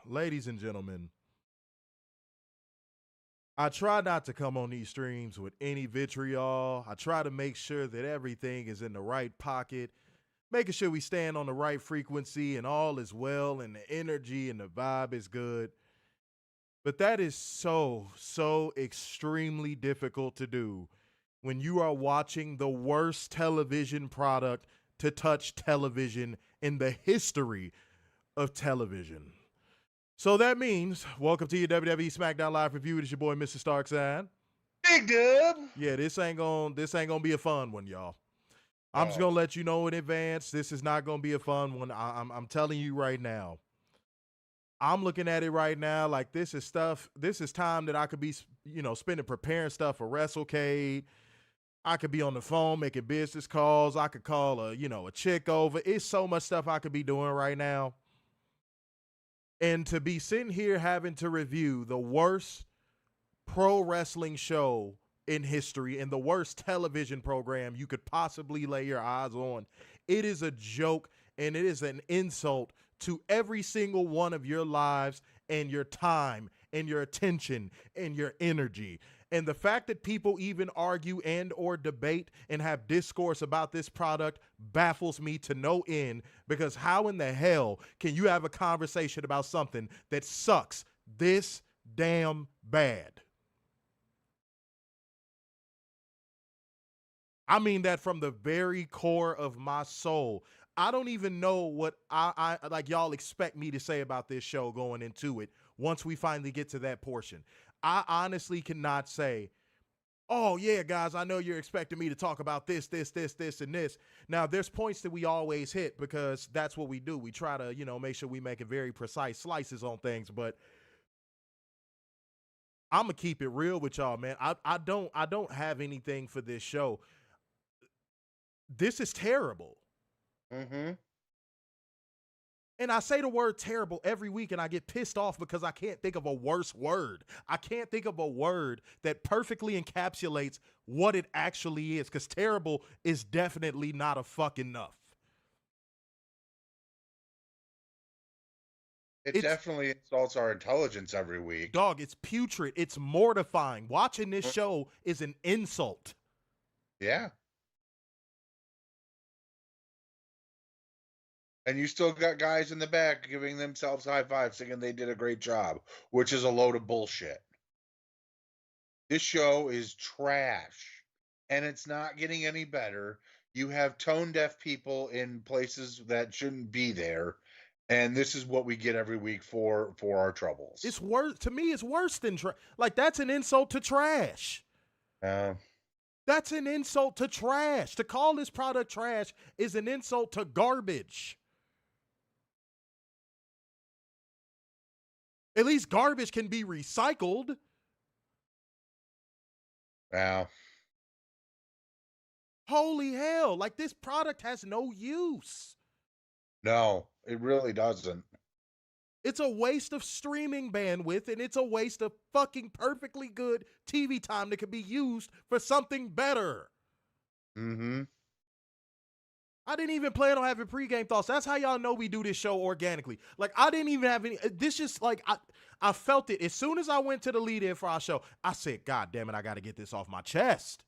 ladies and gentlemen, I try not to come on these streams with any vitriol. I try to make sure that everything is in the right pocket, making sure we stand on the right frequency and all is well and the energy and the vibe is good. But that is so extremely difficult to do when you are watching the worst television product to touch television in the history of television. So that means, welcome to your WWE Smackdown Live review. It's your boy, Mr. Starkside. Big Dub. Yeah, this ain't gonna be a fun one, y'all. I'm just gonna let you know in advance, this is not gonna be a fun one. I'm telling you right now. I'm looking at it right now like this is time that I could be, spending preparing stuff for WrestleCade. I could be on the phone making business calls. I could call a chick over. It's so much stuff I could be doing right now. And to be sitting here having to review the worst pro wrestling show in history and the worst television program you could possibly lay your eyes on, it is a joke and it is an insult to every single one of your lives and your time and your attention and your energy. And the fact that people even argue and or debate and have discourse about this product baffles me to no end, because how in the hell can you have a conversation about something that sucks this damn bad? I mean that from the very core of my soul. I don't even know what I like y'all expect me to say about this show going into it once we finally get to that portion. I honestly cannot say, oh, yeah, guys, I know you're expecting me to talk about this, and this. Now, there's points that we always hit because that's what we do. We try to, make sure we make it very precise slices on things. But I'm going to keep it real with y'all, man. I don't have anything for this show. This is terrible. Mm-hmm. And I say the word terrible every week and I get pissed off because I can't think of a worse word. I can't think of a word that perfectly encapsulates what it actually is, because terrible is definitely not a fuck enough. It definitely insults our intelligence every week. Dog, it's putrid. It's mortifying. Watching this show is an insult. Yeah. And you still got guys in the back giving themselves high fives, thinking they did a great job, which is a load of bullshit. This show is trash, and it's not getting any better. You have tone-deaf people in places that shouldn't be there, and this is what we get every week for our troubles. It's worse. To me, it's worse than trash. Like, that's an insult to trash. That's an insult to trash. To call this product trash is an insult to garbage. At least garbage can be recycled. Wow. Holy hell. Like, this product has no use. No, it really doesn't. It's a waste of streaming bandwidth, and it's a waste of fucking perfectly good TV time that could be used for something better. Mm-hmm. I didn't even plan on having pregame thoughts. That's how y'all know we do this show organically. Like, I didn't even have any. This just like I felt it as soon as I went to the lead in for our show. I said, God damn it, I got to get this off my chest.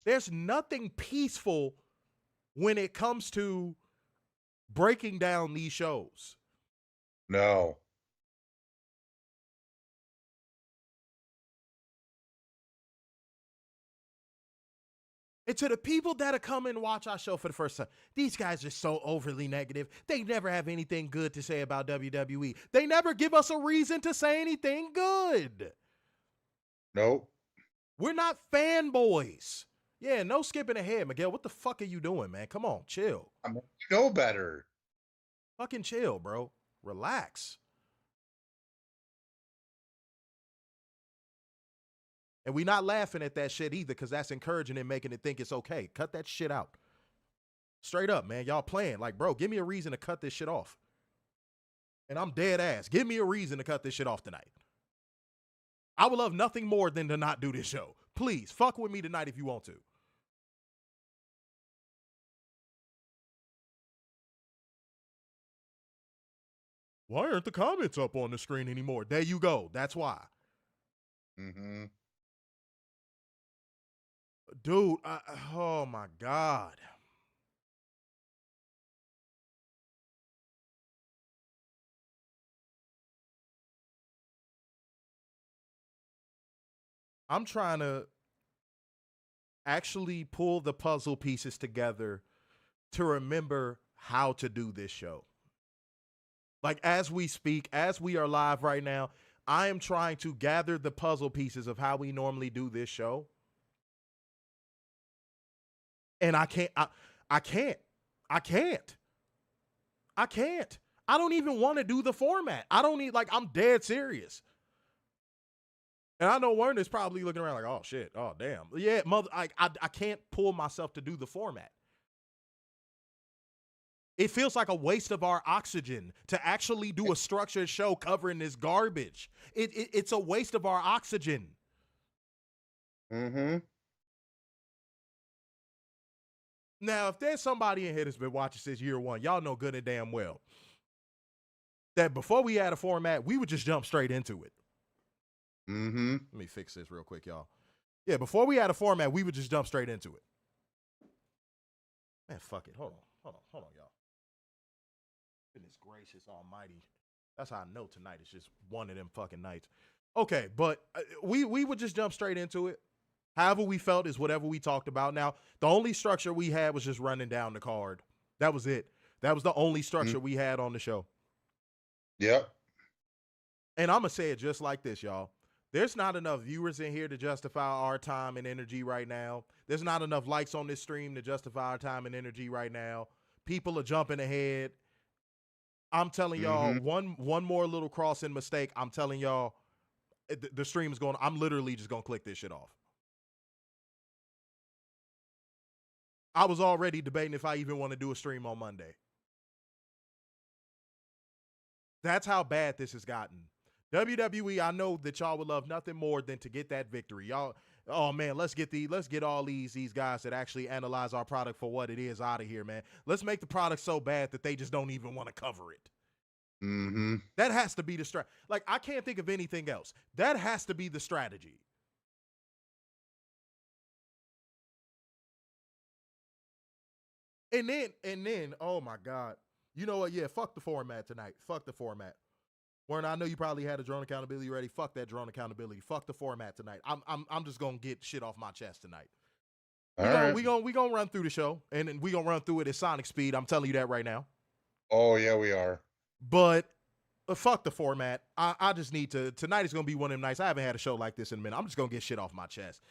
There's nothing peaceful when it comes to breaking down these shows. No. And to the people that come and watch our show for the first time, these guys are so overly negative. They never have anything good to say about WWE. They never give us a reason to say anything good. Nope. We're not fanboys. Yeah, no skipping ahead, Miguel. What the fuck are you doing, man? Come on, chill. I mean, you know better. Fucking chill, bro. Relax. And we not laughing at that shit either, because that's encouraging and making it think it's okay. Cut that shit out. Straight up, man. Y'all playing. Like, bro, give me a reason to cut this shit off. And I'm dead ass. Give me a reason to cut this shit off tonight. I would love nothing more than to not do this show. Please, fuck with me tonight if you want to. Why aren't the comments up on the screen anymore? There you go. That's why. Mm-hmm. Dude, oh my God. I'm trying to actually pull the puzzle pieces together to remember how to do this show. Like, as we speak, as we are live right now, I am trying to gather the puzzle pieces of how we normally do this show. And I can't. I don't even want to do the format. I don't need, like, I'm dead serious. And I know Werner's probably looking around like, oh shit, oh damn. Yeah, mother, I can't pull myself to do the format. It feels like a waste of our oxygen to actually do a structured show covering this garbage. It's a waste of our oxygen. Mm-hmm. Now, if there's somebody in here that's been watching since year one, y'all know good and damn well that before we had a format, we would just jump straight into it. Mm-hmm. Let me fix this real quick, y'all. Yeah, before we had a format, we would just jump straight into it. Man, fuck it. Hold on, y'all. Goodness gracious almighty. That's how I know tonight is just one of them fucking nights. Okay, but we would just jump straight into it. However we felt is whatever we talked about. Now, the only structure we had was just running down the card. That was it. That was the only structure we had on the show. Yep. And I'm going to say it just like this, y'all. There's not enough viewers in here to justify our time and energy right now. There's not enough likes on this stream to justify our time and energy right now. People are jumping ahead. I'm telling y'all, one more little crossing mistake. I'm telling y'all, the stream is going. I'm literally just going to click this shit off. I was already debating if I even want to do a stream on Monday. That's how bad this has gotten. WWE, I know that y'all would love nothing more than to get that victory. Y'all, oh man, let's get all these guys that actually analyze our product for what it is out of here, man. Let's make the product so bad that they just don't even want to cover it. Mm-hmm. That has to be the strategy. Like, I can't think of anything else. That has to be the strategy. And then, oh my God. You know what? Yeah, fuck the format tonight. Fuck the format. Warren, I know you probably had a drone accountability ready. Fuck that drone accountability. Fuck the format tonight. I'm just gonna get shit off my chest tonight. We gonna run through the show, and then we gonna run through it at Sonic speed. I'm telling you that right now. Oh yeah, we are. But fuck the format. I just need to. Tonight is gonna be one of them nights. I haven't had a show like this in a minute. I'm just gonna get shit off my chest.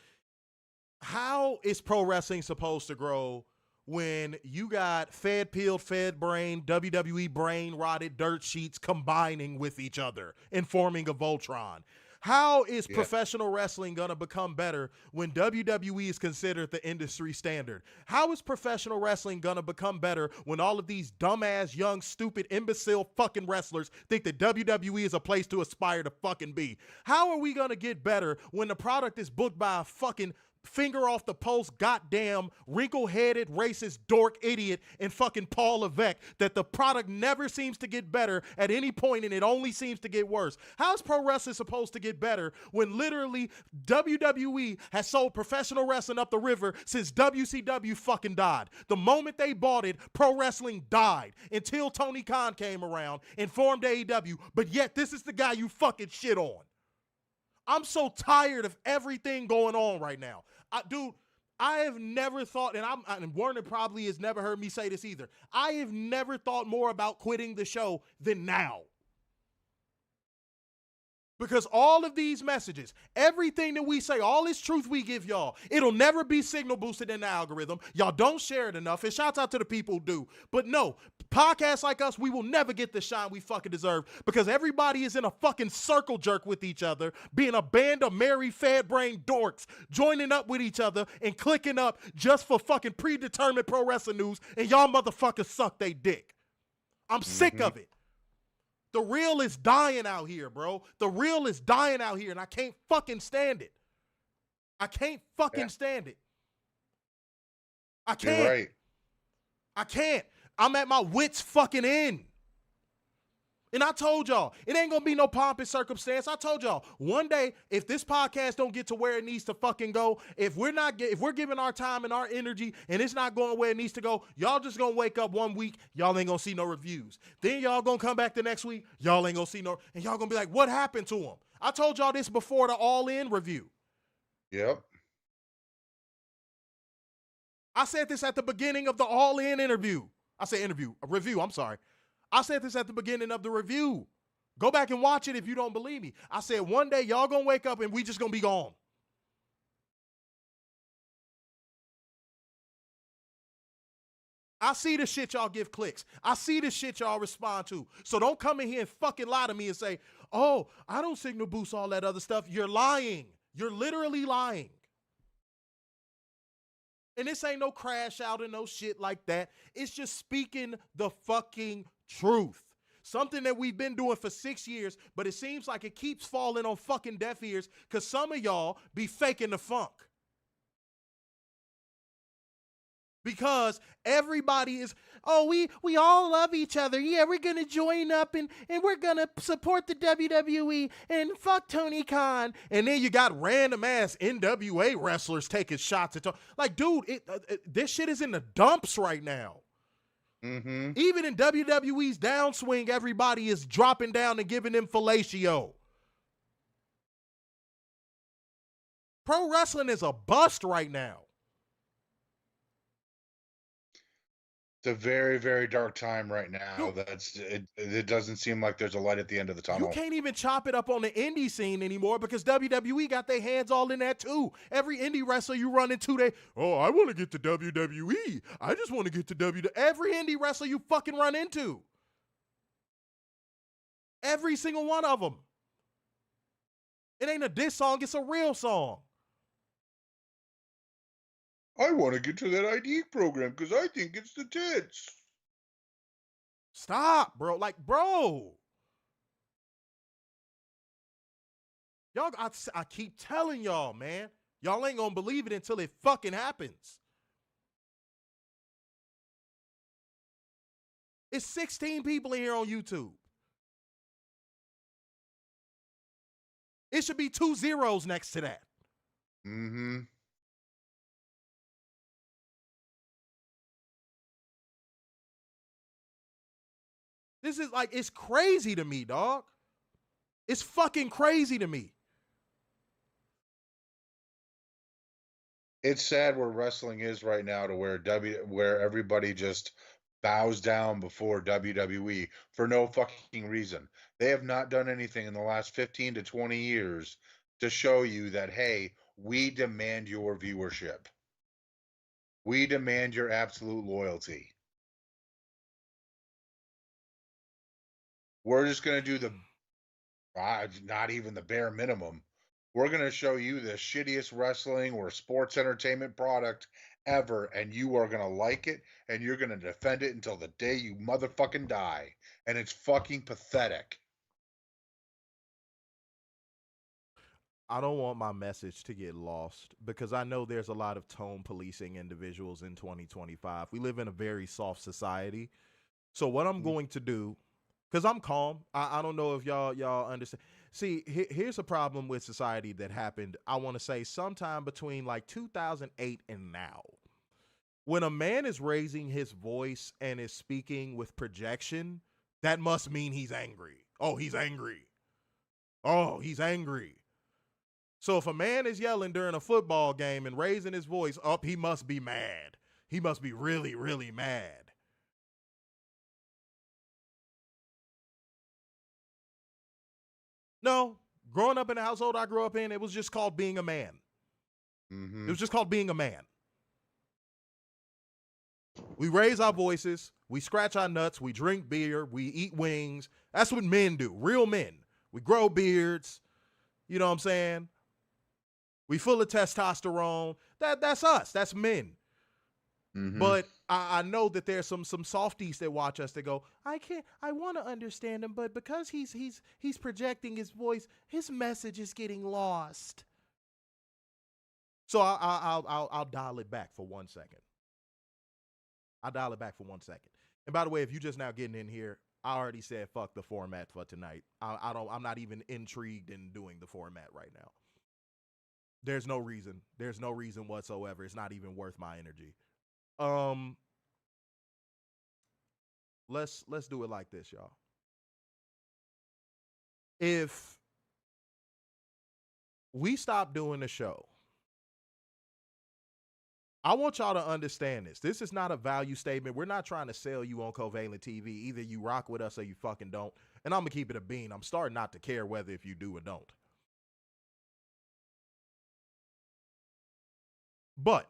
How is pro wrestling supposed to grow when you got fed, peeled, fed brain, WWE brain rotted dirt sheets combining with each other and forming a Voltron? How is professional wrestling going to become better when WWE is considered the industry standard? How is professional wrestling going to become better when all of these dumbass, young, stupid, imbecile fucking wrestlers think that WWE is a place to aspire to fucking be? How are we going to get better when the product is booked by a fucking finger off the post, goddamn wrinkle-headed racist dork idiot and fucking Paul Levesque, that the product never seems to get better at any point and it only seems to get worse? How is pro wrestling supposed to get better when literally WWE has sold professional wrestling up the river since WCW fucking died? The moment they bought it, pro wrestling died until Tony Khan came around and formed AEW, but yet this is the guy you fucking shit on. I'm so tired of everything going on right now. Dude, I have never thought, and Warner probably has never heard me say this either, I have never thought more about quitting the show than now. Because all of these messages, everything that we say, all this truth we give y'all, it'll never be signal boosted in the algorithm. Y'all don't share it enough. And shouts out to the people who do. But no, podcasts like us, we will never get the shine we fucking deserve because everybody is in a fucking circle jerk with each other, being a band of merry, fat-brained dorks, joining up with each other and clicking up just for fucking predetermined pro wrestling news, and y'all motherfuckers suck they dick. I'm sick of it. The real is dying out here, bro. The real is dying out here, and I can't fucking stand it. I can't fucking stand it. I can't. You're right. I can't. I'm at my wits fucking end. And I told y'all, it ain't gonna be no pomp and circumstance. I told y'all, one day, if this podcast don't get to where it needs to fucking go, if we're giving our time and our energy and it's not going where it needs to go, y'all just gonna wake up one week, y'all ain't gonna see no reviews. Then y'all gonna come back the next week, y'all ain't gonna see no, and y'all gonna be like, what happened to him? I told y'all this before the All In review. Yep. I said this at the beginning of the All In review. I'm sorry. I said this at the beginning of the review. Go back and watch it if you don't believe me. I said one day y'all gonna wake up and we just gonna be gone. I see the shit y'all give clicks. I see the shit y'all respond to. So don't come in here and fucking lie to me and say, oh, I don't signal boost all that other stuff. You're lying. You're literally lying. And this ain't no crash out and no shit like that. It's just speaking the fucking truth. Something that we've been doing for 6 years, but it seems like it keeps falling on fucking deaf ears because some of y'all be faking the funk. Because everybody is, oh, we all love each other. Yeah, we're going to join up and we're going to support the WWE and fuck Tony Khan. And then you got random ass NWA wrestlers taking shots at like, dude, this shit is in the dumps right now. Mm-hmm. Even in WWE's downswing, everybody is dropping down and giving them fellatio. Pro wrestling is a bust right now. It's a very, very dark time right now. It doesn't seem like there's a light at the end of the tunnel. You can't even chop it up on the indie scene anymore because WWE got their hands all in that too. Every indie wrestler you run into, I want to get to WWE. I just want to get to WWE. Every indie wrestler you fucking run into. Every single one of them. It ain't a diss song, it's a real song. I want to get to that ID program because I think it's the tits. Stop, bro. Like, bro. Y'all, I keep telling y'all, man. Y'all ain't gonna believe it until it fucking happens. It's 16 people in here on YouTube. It should be 2 zeros next to that. Mm-hmm. This is like, it's crazy to me, dog. It's fucking crazy to me. It's sad where wrestling is right now to where everybody just bows down before WWE for no fucking reason. They have not done anything in the last 15 to 20 years to show you that, hey, we demand your viewership. We demand your absolute loyalty. We're just going to do not even the bare minimum. We're going to show you the shittiest wrestling or sports entertainment product ever, and you are going to like it, and you're going to defend it until the day you motherfucking die. And it's fucking pathetic. I don't want my message to get lost because I know there's a lot of tone policing individuals in 2025. We live in a very soft society. So what I'm going to do, because I'm calm. I don't know if y'all understand. See, here's a problem with society that happened, I want to say, sometime between like 2008 and now. When a man is raising his voice and is speaking with projection, that must mean he's angry. Oh, he's angry. Oh, he's angry. So if a man is yelling during a football game and raising his voice up, he must be mad. He must be really, really mad. No, growing up in the household I grew up in, it was just called being a man. Mm-hmm. It was just called being a man. We raise our voices, we scratch our nuts, we drink beer, we eat wings. That's what men do, real men. We grow beards, you know what I'm saying? We full of testosterone. That's us, that's men. Mm-hmm. But I know that there's some softies that watch us that go, I want to understand him, but because he's projecting his voice, his message is getting lost. So I'll dial it back for 1 second. I'll dial it back for 1 second. And by the way, if you're just now getting in here, I already said fuck the format for tonight. I'm not even intrigued in doing the format right now. There's no reason. There's no reason whatsoever. It's not even worth my energy. Let's do it like this, y'all. If we stop doing the show, I want y'all to understand this. This is not a value statement. We're not trying to sell you on CovalentTV. Either you rock with us or you fucking don't. And I'm going to keep it a bean. I'm starting not to care whether if you do or don't. But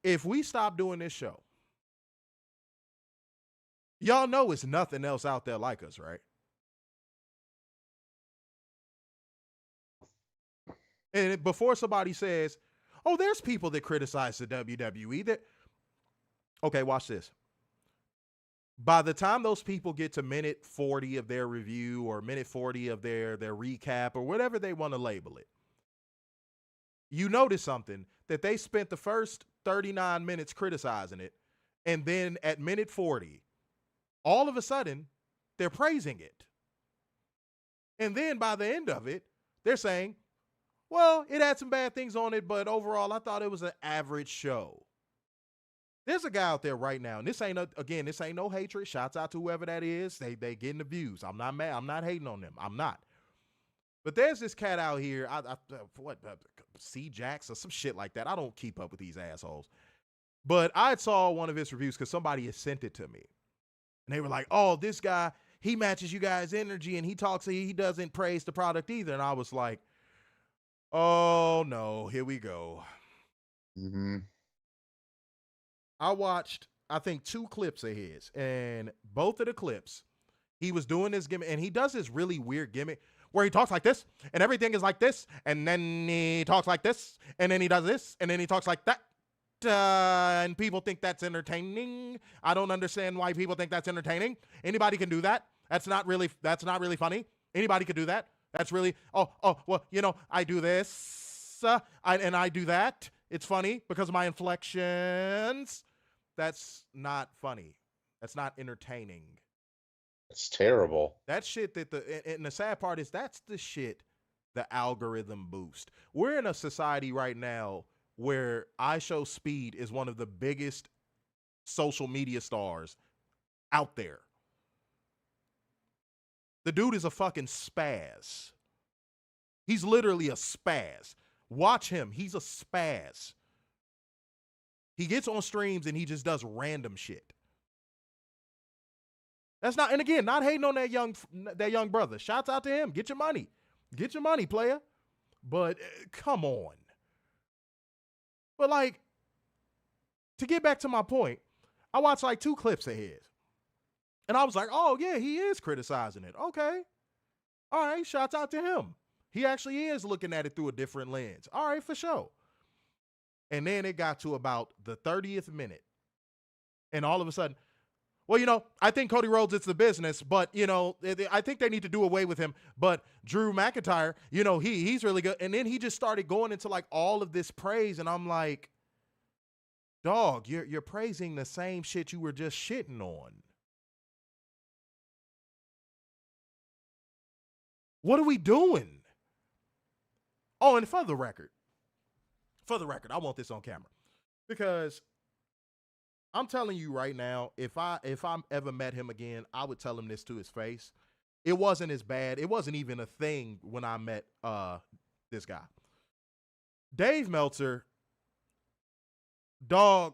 if we stop doing this show, y'all know it's nothing else out there like us, right? And before somebody says, oh, there's people that criticize the WWE that, okay, watch this. By the time those people get to minute 40 of their review or minute 40 of their recap or whatever they want to label it, you notice something, that they spent the first 39 minutes criticizing it, and then at minute 40, all of a sudden, they're praising it. And then by the end of it, they're saying, well, it had some bad things on it, but overall, I thought it was an average show. There's a guy out there right now, and this ain't no hatred. Shouts out to whoever that is. They getting the views. I'm not mad. I'm not hating on them. I'm not. But there's this cat out here, C Jax or some shit like that. I don't keep up with these assholes. But I saw one of his reviews because somebody had sent it to me. And they were like, oh, this guy, he matches you guys' energy, and he doesn't praise the product either. And I was like, oh, no, here we go. Mm-hmm. I watched, I think, 2 clips of his, and both of the clips, he was doing this gimmick, and he does this really weird gimmick where he talks like this, and everything is like this, and then he talks like this, and then he does this, and then he talks like that, and people think that's entertaining. I don't understand why people think that's entertaining. Anybody can do that. That's not really funny. Anybody could do that. That's really, well, I do this, and I do that. It's funny because of my inflections. That's not funny. That's not entertaining. It's terrible. That shit and the sad part is that's the shit the algorithm boost. We're in a society right now where iShowSpeed is one of the biggest social media stars out there. The dude is a fucking spaz. He's literally a spaz. Watch him. He's a spaz. He gets on streams and he just does random shit. That's not, and again, not hating on that young brother. Shouts out to him. Get your money. Get your money, player. But come on. But like, to get back to my point, I watched like 2 clips of his. And I was like, oh yeah, he is criticizing it. Okay. All right, shouts out to him. He actually is looking at it through a different lens. All right, for sure. And then it got to about the 30th minute. And all of a sudden, well, I think Cody Rhodes is the business, but, I think they need to do away with him. But Drew McIntyre, he's really good. And then he just started going into like all of this praise. And I'm like, dog, you're praising the same shit you were just shitting on. What are we doing? Oh, and for the record, I want this on camera because I'm telling you right now, if I ever met him again, I would tell him this to his face. It wasn't as bad. It wasn't even a thing when I met this guy. Dave Meltzer, dog,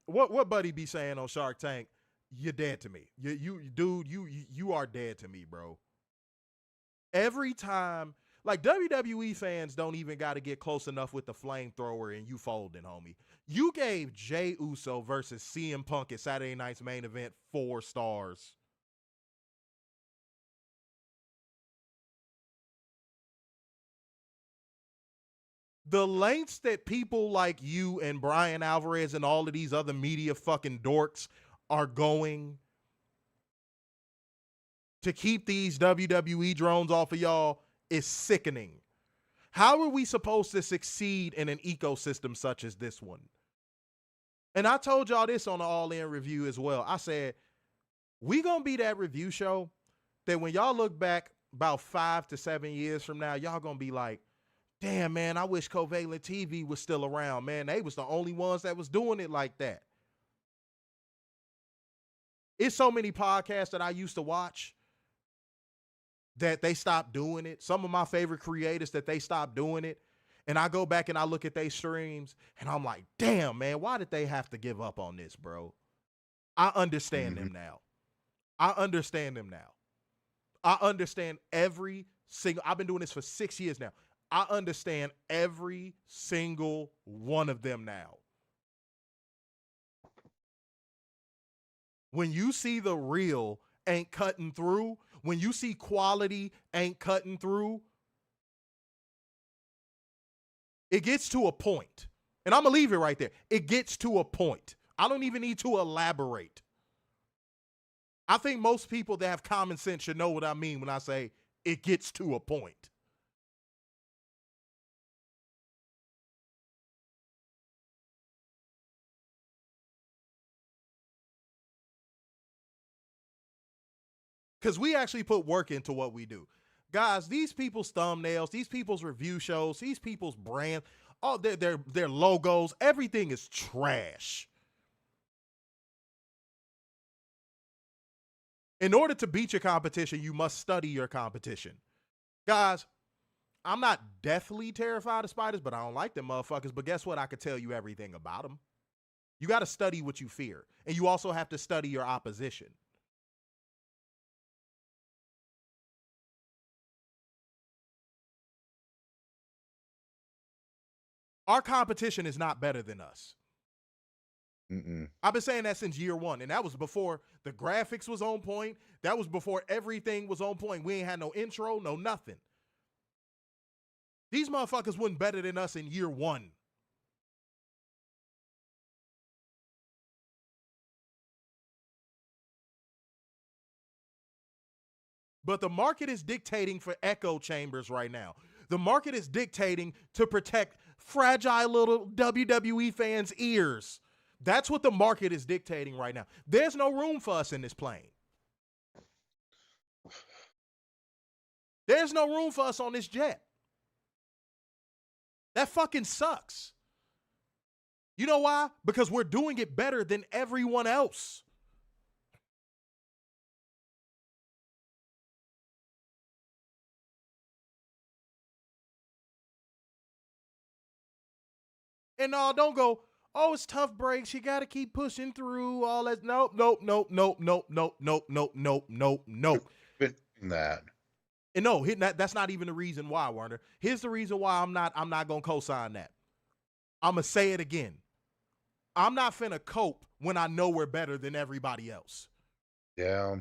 what Buddy be saying on Shark Tank? You're dead to me. You are dead to me, bro. Every time, like WWE fans don't even got to get close enough with the flamethrower and you folding, homie. You gave Jey Uso versus CM Punk at Saturday night's main event 4 stars. The lengths that people like you and Brian Alvarez and all of these other media fucking dorks are going to keep these WWE drones off of y'all is sickening. How are we supposed to succeed in an ecosystem such as this one? And I told y'all this on the All In review as well. I said, We gonna be that review show that when y'all look back about 5 to 7 years from now, y'all gonna be like, damn, man, I wish CovalentTV was still around, man. They was the only ones that was doing it like that. It's so many podcasts that I used to watch that they stopped doing it. Some of my favorite creators that they stopped doing it. And I go back and I look at their streams and I'm like, damn, man, why did they have to give up on this, bro? I understand them now. I understand them now. I understand every single, I've been doing this for 6 years now. I understand every single one of them now. When you see the real ain't cutting through, when you see quality ain't cutting through, it gets to a point. And I'm going to leave it right there. It gets to a point. I don't even need to elaborate. I think most people that have common sense should know what I mean when I say it gets to a point. Because we actually put work into what we do. Guys, these people's thumbnails, these people's review shows, these people's brand, all their logos, everything is trash. In order to beat your competition, you must study your competition. Guys, I'm not deathly terrified of spiders, but I don't like them motherfuckers. But guess what? I could tell you everything about them. You got to study what you fear. And you also have to study your opposition. Our competition is not better than us. I've been saying that since year one, and that was before the graphics was on point. That was before everything was on point. We ain't had no intro, no nothing. These motherfuckers wasn't better than us in year one. But the market is dictating for echo chambers right now. The market is dictating to protect fragile little WWE fans' ears. That's what the market is dictating right now. There's no room for us in this plane. There's no room for us on this jet. That fucking sucks. You know why? Because we're doing it better than everyone else. And no, don't go, oh, it's tough breaks. You got to keep pushing through all that. Nope. That. And no, that's not even the reason why, Warner. Here's the reason why I'm not going to co-sign that. I'm going to say it again. I'm not finna cope when I know we're better than everybody else. Yeah.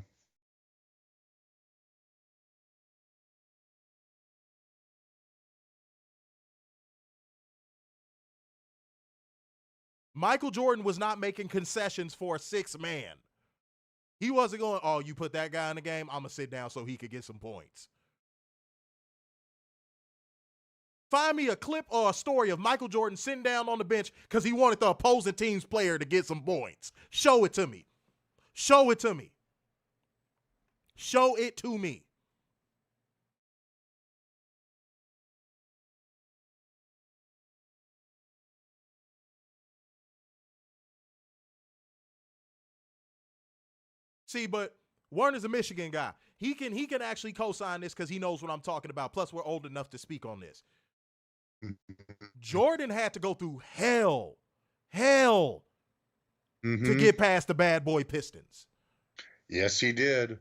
Michael Jordan was not making concessions for a 6-man. He wasn't going, oh, you put that guy in the game, I'm going to sit down so he could get some points. Find me a clip or a story of Michael Jordan sitting down on the bench because he wanted the opposing team's player to get some points. Show it to me. Show it to me. Show it to me. See, but Warner's a Michigan guy. He can actually co-sign this because he knows what I'm talking about. Plus, we're old enough to speak on this. Jordan had to go through hell to get past the bad boy Pistons. Yes, he did.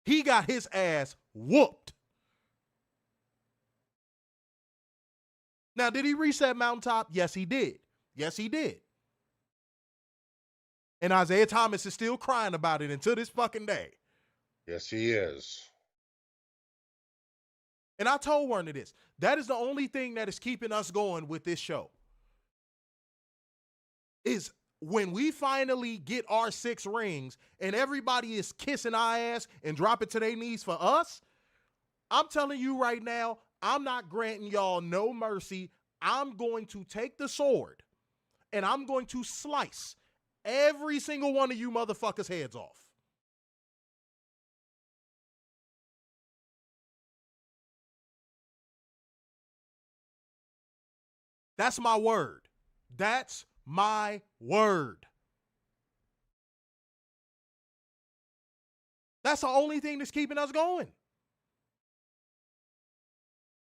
He got his ass whooped. Now, did he reach that mountaintop? Yes, he did. Yes, he did. And Isaiah Thomas is still crying about it until this fucking day. Yes, he is. And I told Werner this. That is the only thing that is keeping us going with this show. Is when we finally get our 6 rings and everybody is kissing our ass and dropping to their knees for us, I'm telling you right now, I'm not granting y'all no mercy. I'm going to take the sword and I'm going to slice every single one of you motherfuckers' heads off. That's my word. That's my word. That's the only thing that's keeping us going.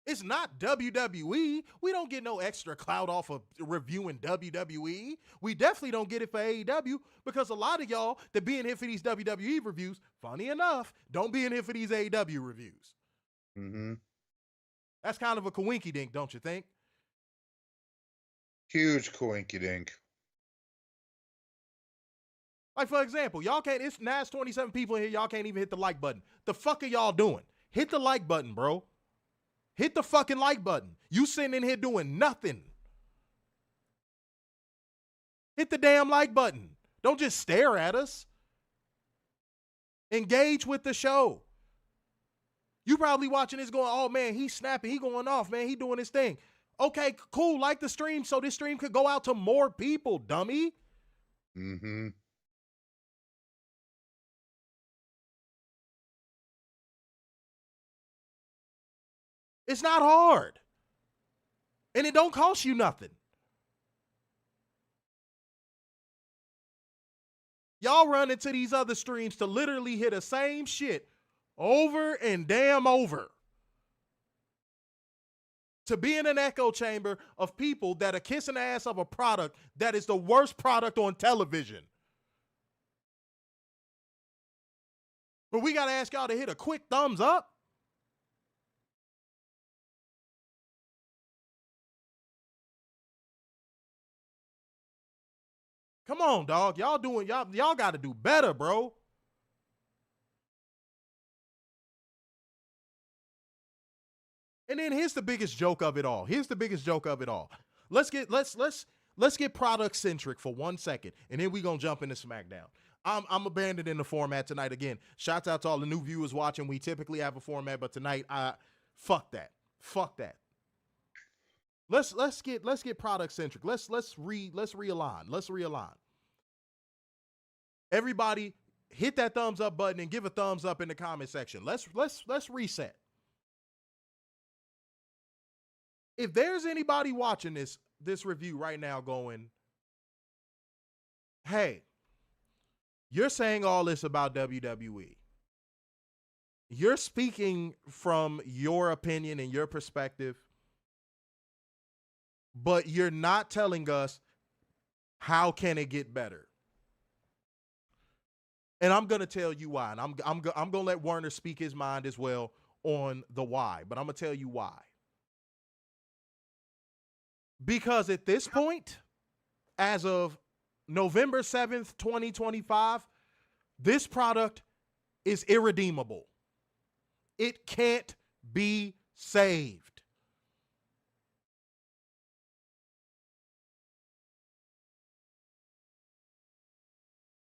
It's not WWE. We don't get no extra clout off of reviewing WWE. We definitely don't get it for AEW because a lot of y'all that be in here for these WWE reviews, funny enough, don't be in here for these AEW reviews. Mm-hmm. That's kind of a coinky dink, don't you think? Huge coinky dink. Like, for example, y'all can't, it's 27 people in here, y'all can't even hit the like button. The fuck are y'all doing? Hit the like button, bro. Hit the fucking like button. You sitting in here doing nothing. Hit the damn like button. Don't just stare at us. Engage with the show. You probably watching this going, oh man, he's snapping, he going off, man, he doing his thing. Okay, cool, like the stream so this stream could go out to more people, dummy. Mm-hmm. It's not hard. And it don't cost you nothing. Y'all run into these other streams to literally hit the same shit over and damn over. To be in an echo chamber of people that are kissing the ass of a product that is the worst product on television. But we got to ask y'all to hit a quick thumbs up. Come on, dog. Y'all got to do better, bro. And then here's the biggest joke of it all. Let's get product centric for 1 second, and then we're gonna jump into SmackDown. I'm abandoning the format tonight again. Shouts out to all the new viewers watching. We typically have a format, but tonight, fuck that. Let's get product centric. Let's realign. Everybody, hit that thumbs up button and give a thumbs up in the comment section. Let's reset. If there's anybody watching this review right now going, hey, you're saying all this about WWE. You're speaking from your opinion and your perspective, but you're not telling us how can it get better. And I'm going to tell you why. And I'm going to let Werner speak his mind as well on the why, but I'm going to tell you why. Because at this point, as of November 7th, 2025, this product is irredeemable. It can't be saved.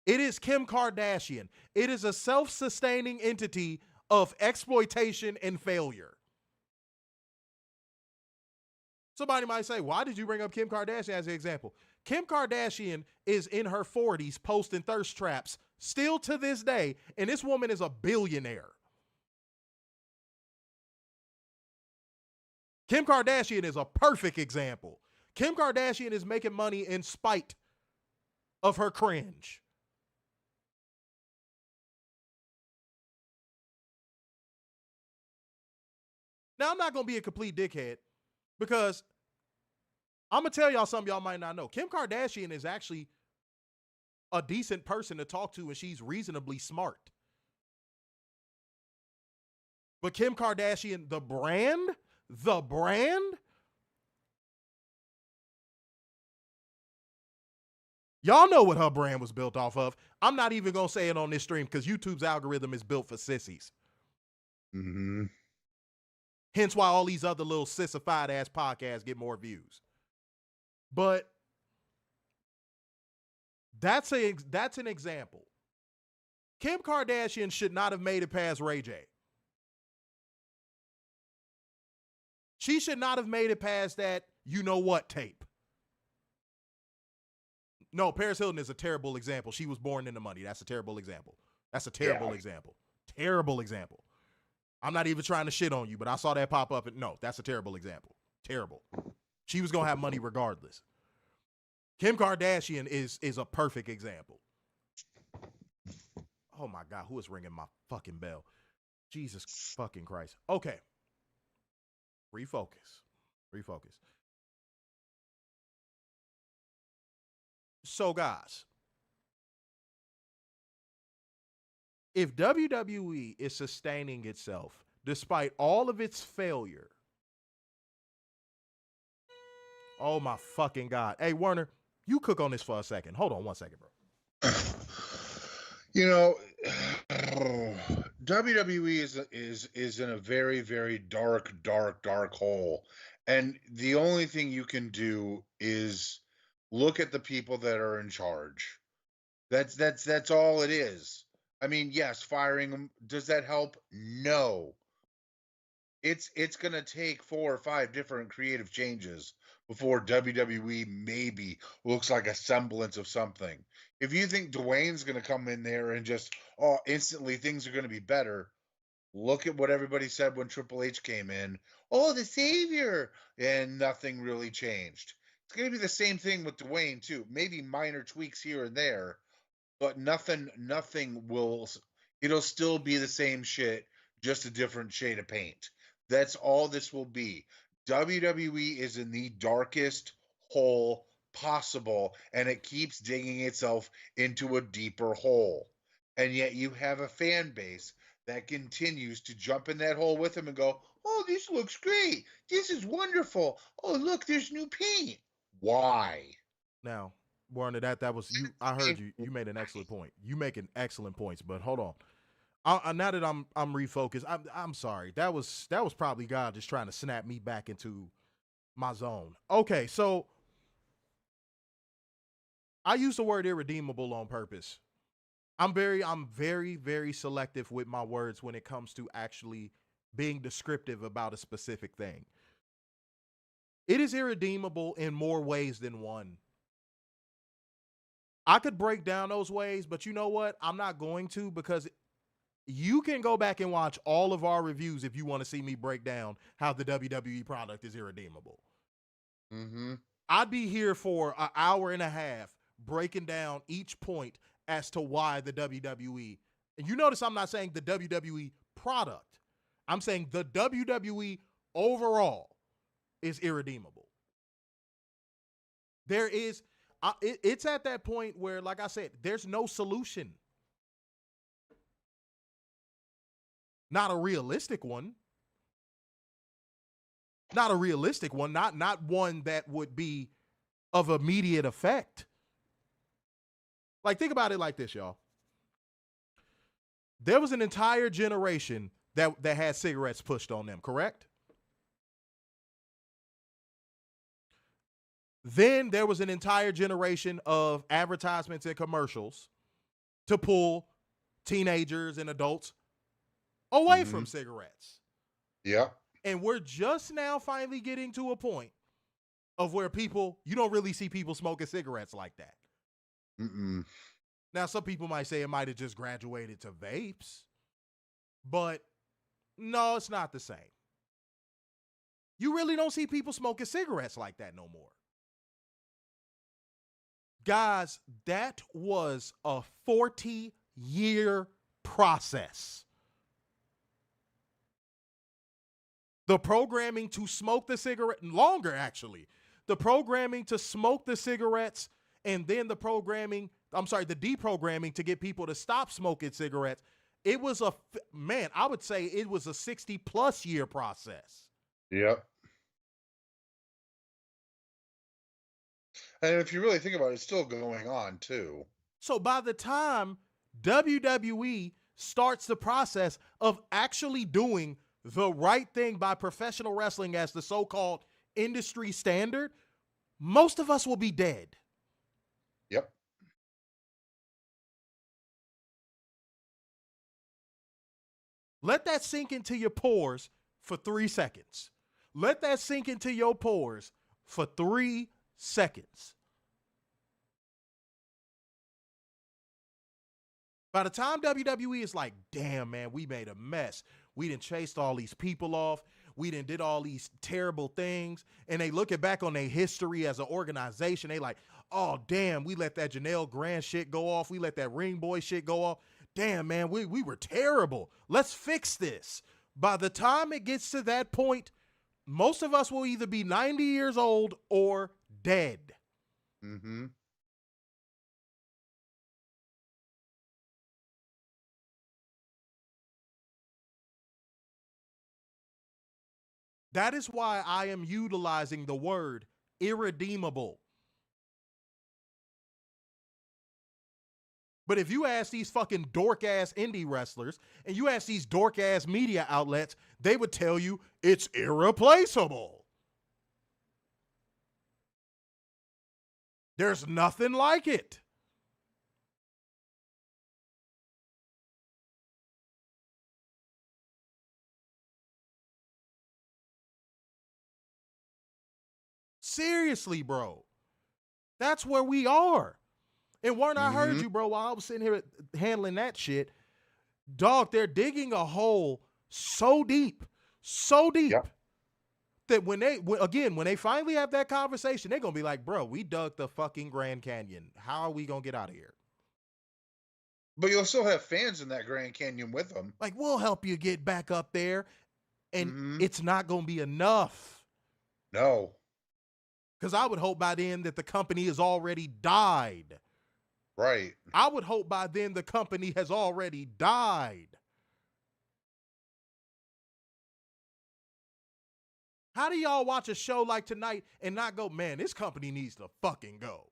It is Kim Kardashian. It is a self-sustaining entity of exploitation and failure. Somebody might say, why did you bring up Kim Kardashian as an example? Kim Kardashian is in her 40s posting thirst traps still to this day, and this woman is a billionaire. Kim Kardashian is a perfect example. Kim Kardashian is making money in spite of her cringe. Now, I'm not going to be a complete dickhead because I'm going to tell y'all something y'all might not know. Kim Kardashian is actually a decent person to talk to, and she's reasonably smart. But Kim Kardashian, the brand, y'all know what her brand was built off of. I'm not even going to say it on this stream because YouTube's algorithm is built for sissies. Mm-hmm. Hence why all these other little sissified ass podcasts get more views. But that's an example. Kim Kardashian should not have made it past Ray J. She should not have made it past that you know what tape. No, Paris Hilton is a terrible example. She was born into money. That's a terrible example. Terrible example. I'm not even trying to shit on you, but I saw that pop up. No, that's a terrible example. Terrible. She was going to have money regardless. Kim Kardashian is a perfect example. Oh, my God. Who is ringing my fucking bell? Jesus fucking Christ. Okay. Refocus. So, guys, if WWE is sustaining itself despite all of its failure, oh my fucking God. Hey, Werner, you cook on this for a second. Hold on 1 second, bro. You know, WWE is in a very, very dark hole. And the only thing you can do is look at the people that are in charge. That's all it is. I mean, yes, firing them, does that help? No. It's going to take 4 or 5 different creative changes before WWE maybe looks like a semblance of something. If you think Dwayne's going to come in there and just, instantly things are going to be better, look at what everybody said when Triple H came in. Oh, the savior! And nothing really changed. It's going to be the same thing with Dwayne, too. Maybe minor tweaks here and there, but nothing will, it'll still be the same shit, just a different shade of paint. That's all this will be. WWE is in the darkest hole possible, and it keeps digging itself into a deeper hole. And yet you have a fan base that continues to jump in that hole with them and go, oh, this looks great. This is wonderful. Oh, look, there's new paint. Why? Now, Warner, that was you. I heard you. You made an excellent point. You making excellent points, but hold on. Now that I'm refocused, I'm sorry. That was probably God just trying to snap me back into my zone. Okay, so I use the word irredeemable on purpose. I'm very, very selective with my words when it comes to actually being descriptive about a specific thing. It is irredeemable in more ways than one. I could break down those ways, but you know what? I'm not going to, because you can go back and watch all of our reviews if you want to see me break down how the WWE product is irredeemable. Mm-hmm. I'd be here for an hour and a half breaking down each point as to why the WWE, and you notice I'm not saying the WWE product, I'm saying the WWE overall is irredeemable. There is, it's at that point where, like I said, there's no solution. Not a realistic one. Not a realistic one. Not one that would be of immediate effect. Like, think about it like this, y'all. There was an entire generation that had cigarettes pushed on them, correct? Then there was an entire generation of advertisements and commercials to pull teenagers and adults away from cigarettes. Yeah. And we're just now finally getting to a point of where you don't really see people smoking cigarettes like that. Mm-mm. Now, some people might say it might have just graduated to vapes, but no, it's not the same. You really don't see people smoking cigarettes like that no more. Guys, that was a 40-year process. The programming to smoke the cigarette, longer actually, the programming to smoke the cigarettes, and then the deprogramming to get people to stop smoking cigarettes. It was I would say it was a 60+ year process. Yep. And if you really think about it, it's still going on too. So by the time WWE starts the process of actually doing the right thing by professional wrestling as the so-called industry standard, most of us will be dead. Yep. Let that sink into your pores for 3 seconds. Let that sink into your pores for 3 seconds. By the time WWE is like, damn, man, we made a mess. We done chased all these people off. We did all these terrible things. And they looking back on their history as an organization. They like, oh, damn, we let that Janelle Grant shit go off. We let that Ring Boy shit go off. Damn, man, we were terrible. Let's fix this. By the time it gets to that point, most of us will either be 90 years old or dead. Mm-hmm. That is why I am utilizing the word irredeemable. But if you ask these fucking dork-ass indie wrestlers and you ask these dork-ass media outlets, they would tell you it's irreplaceable. There's nothing like it. Seriously, bro. That's where we are. And Warren, I heard you, bro, while I was sitting here handling that shit. Dog, they're digging a hole so deep, Yep. that when they finally have that conversation, they're going to be like, bro, we dug the fucking Grand Canyon. How are we going to get out of here? But you'll still have fans in that Grand Canyon with them. Like, we'll help you get back up there. And it's not going to be enough. No. Because I would hope by then that the company has already died. Right. I would hope by then the company has already died. How do y'all watch a show like tonight and not go, man, this company needs to fucking go?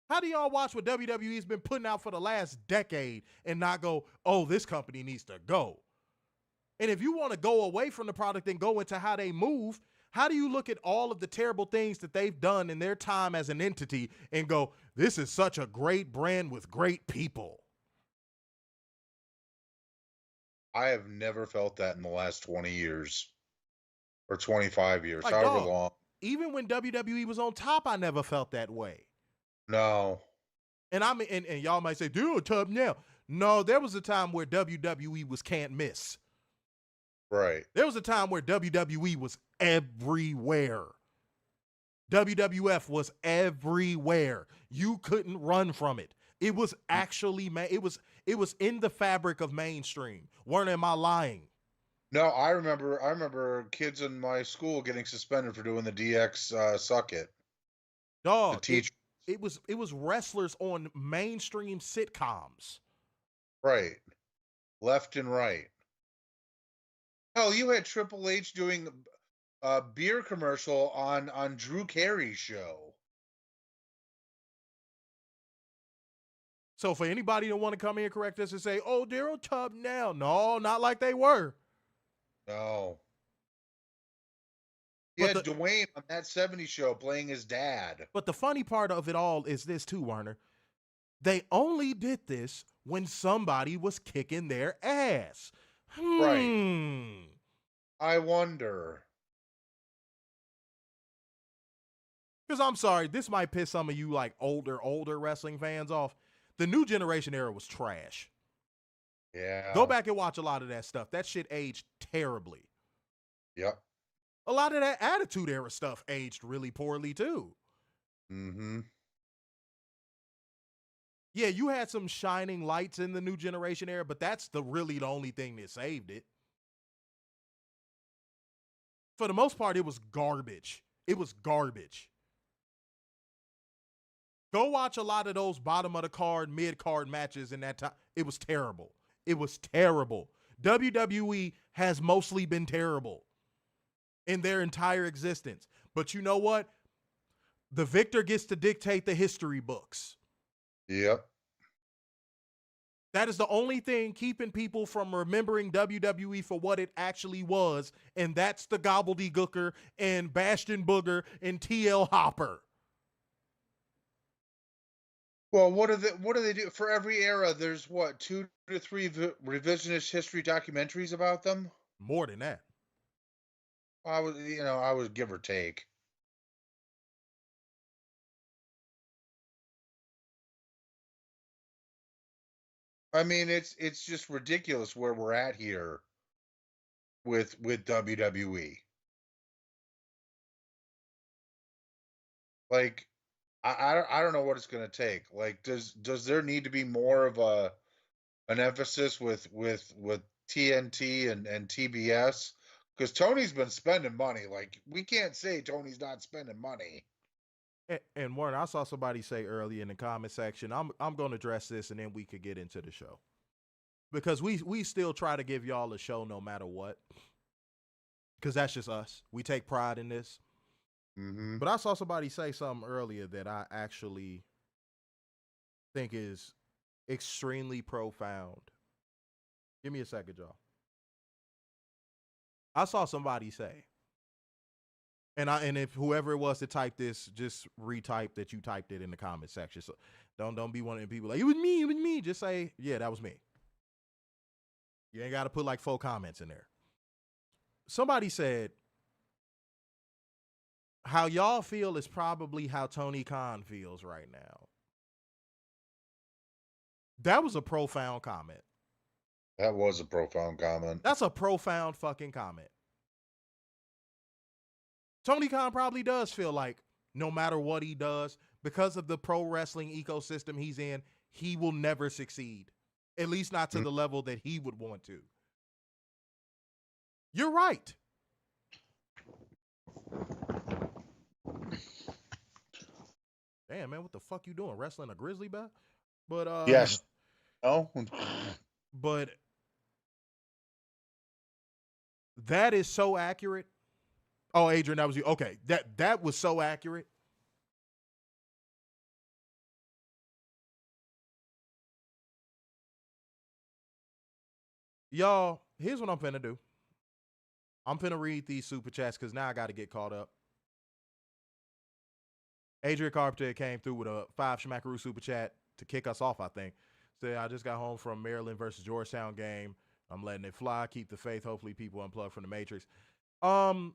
How do y'all watch what WWE's been putting out for the last decade and not go, oh, this company needs to go? And if you want to go away from the product and go into how they move, how do you look at all of the terrible things that they've done in their time as an entity and go, this is such a great brand with great people? I have never felt that in the last 20 years or 25 years, Like, however dog, long. Even when WWE was on top, I never felt that way. No. And and y'all might say, dude, tough now. No, there was a time where WWE was can't miss. Right. There was a time where WWE was everywhere. WWF was everywhere. You couldn't run from it. It was actually, it was in the fabric of mainstream. Am I lying? No, I remember kids in my school getting suspended for doing the DX suck it. Dog, The teacher. it was wrestlers on mainstream sitcoms. Right. Left and right. Hell, you had Triple H doing a beer commercial on Drew Carey's show. So for anybody that want to come in and correct us and say, oh, they're on top now. No, not like they were. No. Yeah, Dwayne on that 70s show playing his dad. But the funny part of it all is this too, Werner. They only did this when somebody was kicking their ass. Right. I wonder. Because I'm sorry, this might piss some of you like older wrestling fans off. The New Generation era was trash. Yeah. Go back and watch a lot of that stuff. That shit aged terribly. Yep. A lot of that Attitude Era stuff aged really poorly too. Mm-hmm. Yeah, you had some shining lights in the New Generation era, but that's really the only thing that saved it. For the most part, it was garbage. It was garbage. Go watch a lot of those bottom of the card, mid card matches in that time. It was terrible. It was terrible. WWE has mostly been terrible in their entire existence. But you know what? The victor gets to dictate the history books. Yep. That is the only thing keeping people from remembering WWE for what it actually was, and that's the gobbledygooker and Bastion Booger and TL Hopper. Well, what do they do for every era? There's what, 2 to 3 revisionist history documentaries about them? More than that. I would give or take. I mean, it's just ridiculous where we're at here. with WWE. Like, I don't know what it's going to take. Like, does there need to be more of an emphasis with TNT and TBS? Because Tony's been spending money. Like, we can't say Tony's not spending money. And Warren, I saw somebody say earlier in the comment section, I'm going to address this and then we could get into the show. Because we still try to give y'all a show no matter what. Because that's just us. We take pride in this. Mm-hmm. But I saw somebody say something earlier that I actually think is extremely profound. Give me a second, y'all. I saw somebody say, and if whoever it was that typed this, just retype that you typed it in the comment section. So don't be one of them people like, it was me. Just say, yeah, that was me. You ain't got to put like 4 comments in there. Somebody said, how y'all feel is probably how Tony Khan feels right now. That was a profound comment. That was a profound comment. That's a profound fucking comment. Tony Khan probably does feel like no matter what he does, because of the pro wrestling ecosystem he's in, he will never succeed. At least not to the level that he would want to. You're right. Damn, man, what the fuck you doing? Wrestling a grizzly bear? But yes. No. But that is so accurate. Oh, Adrian, that was you. Okay, that was so accurate. Y'all, here's what I'm finna do. I'm finna read these super chats because now I got to get caught up. Adrian Carpenter came through with a 5 Schmackaroo super chat to kick us off, I think. Said, I just got home from Maryland versus Georgetown game. I'm letting it fly. Keep the faith. Hopefully people unplug from the Matrix. No,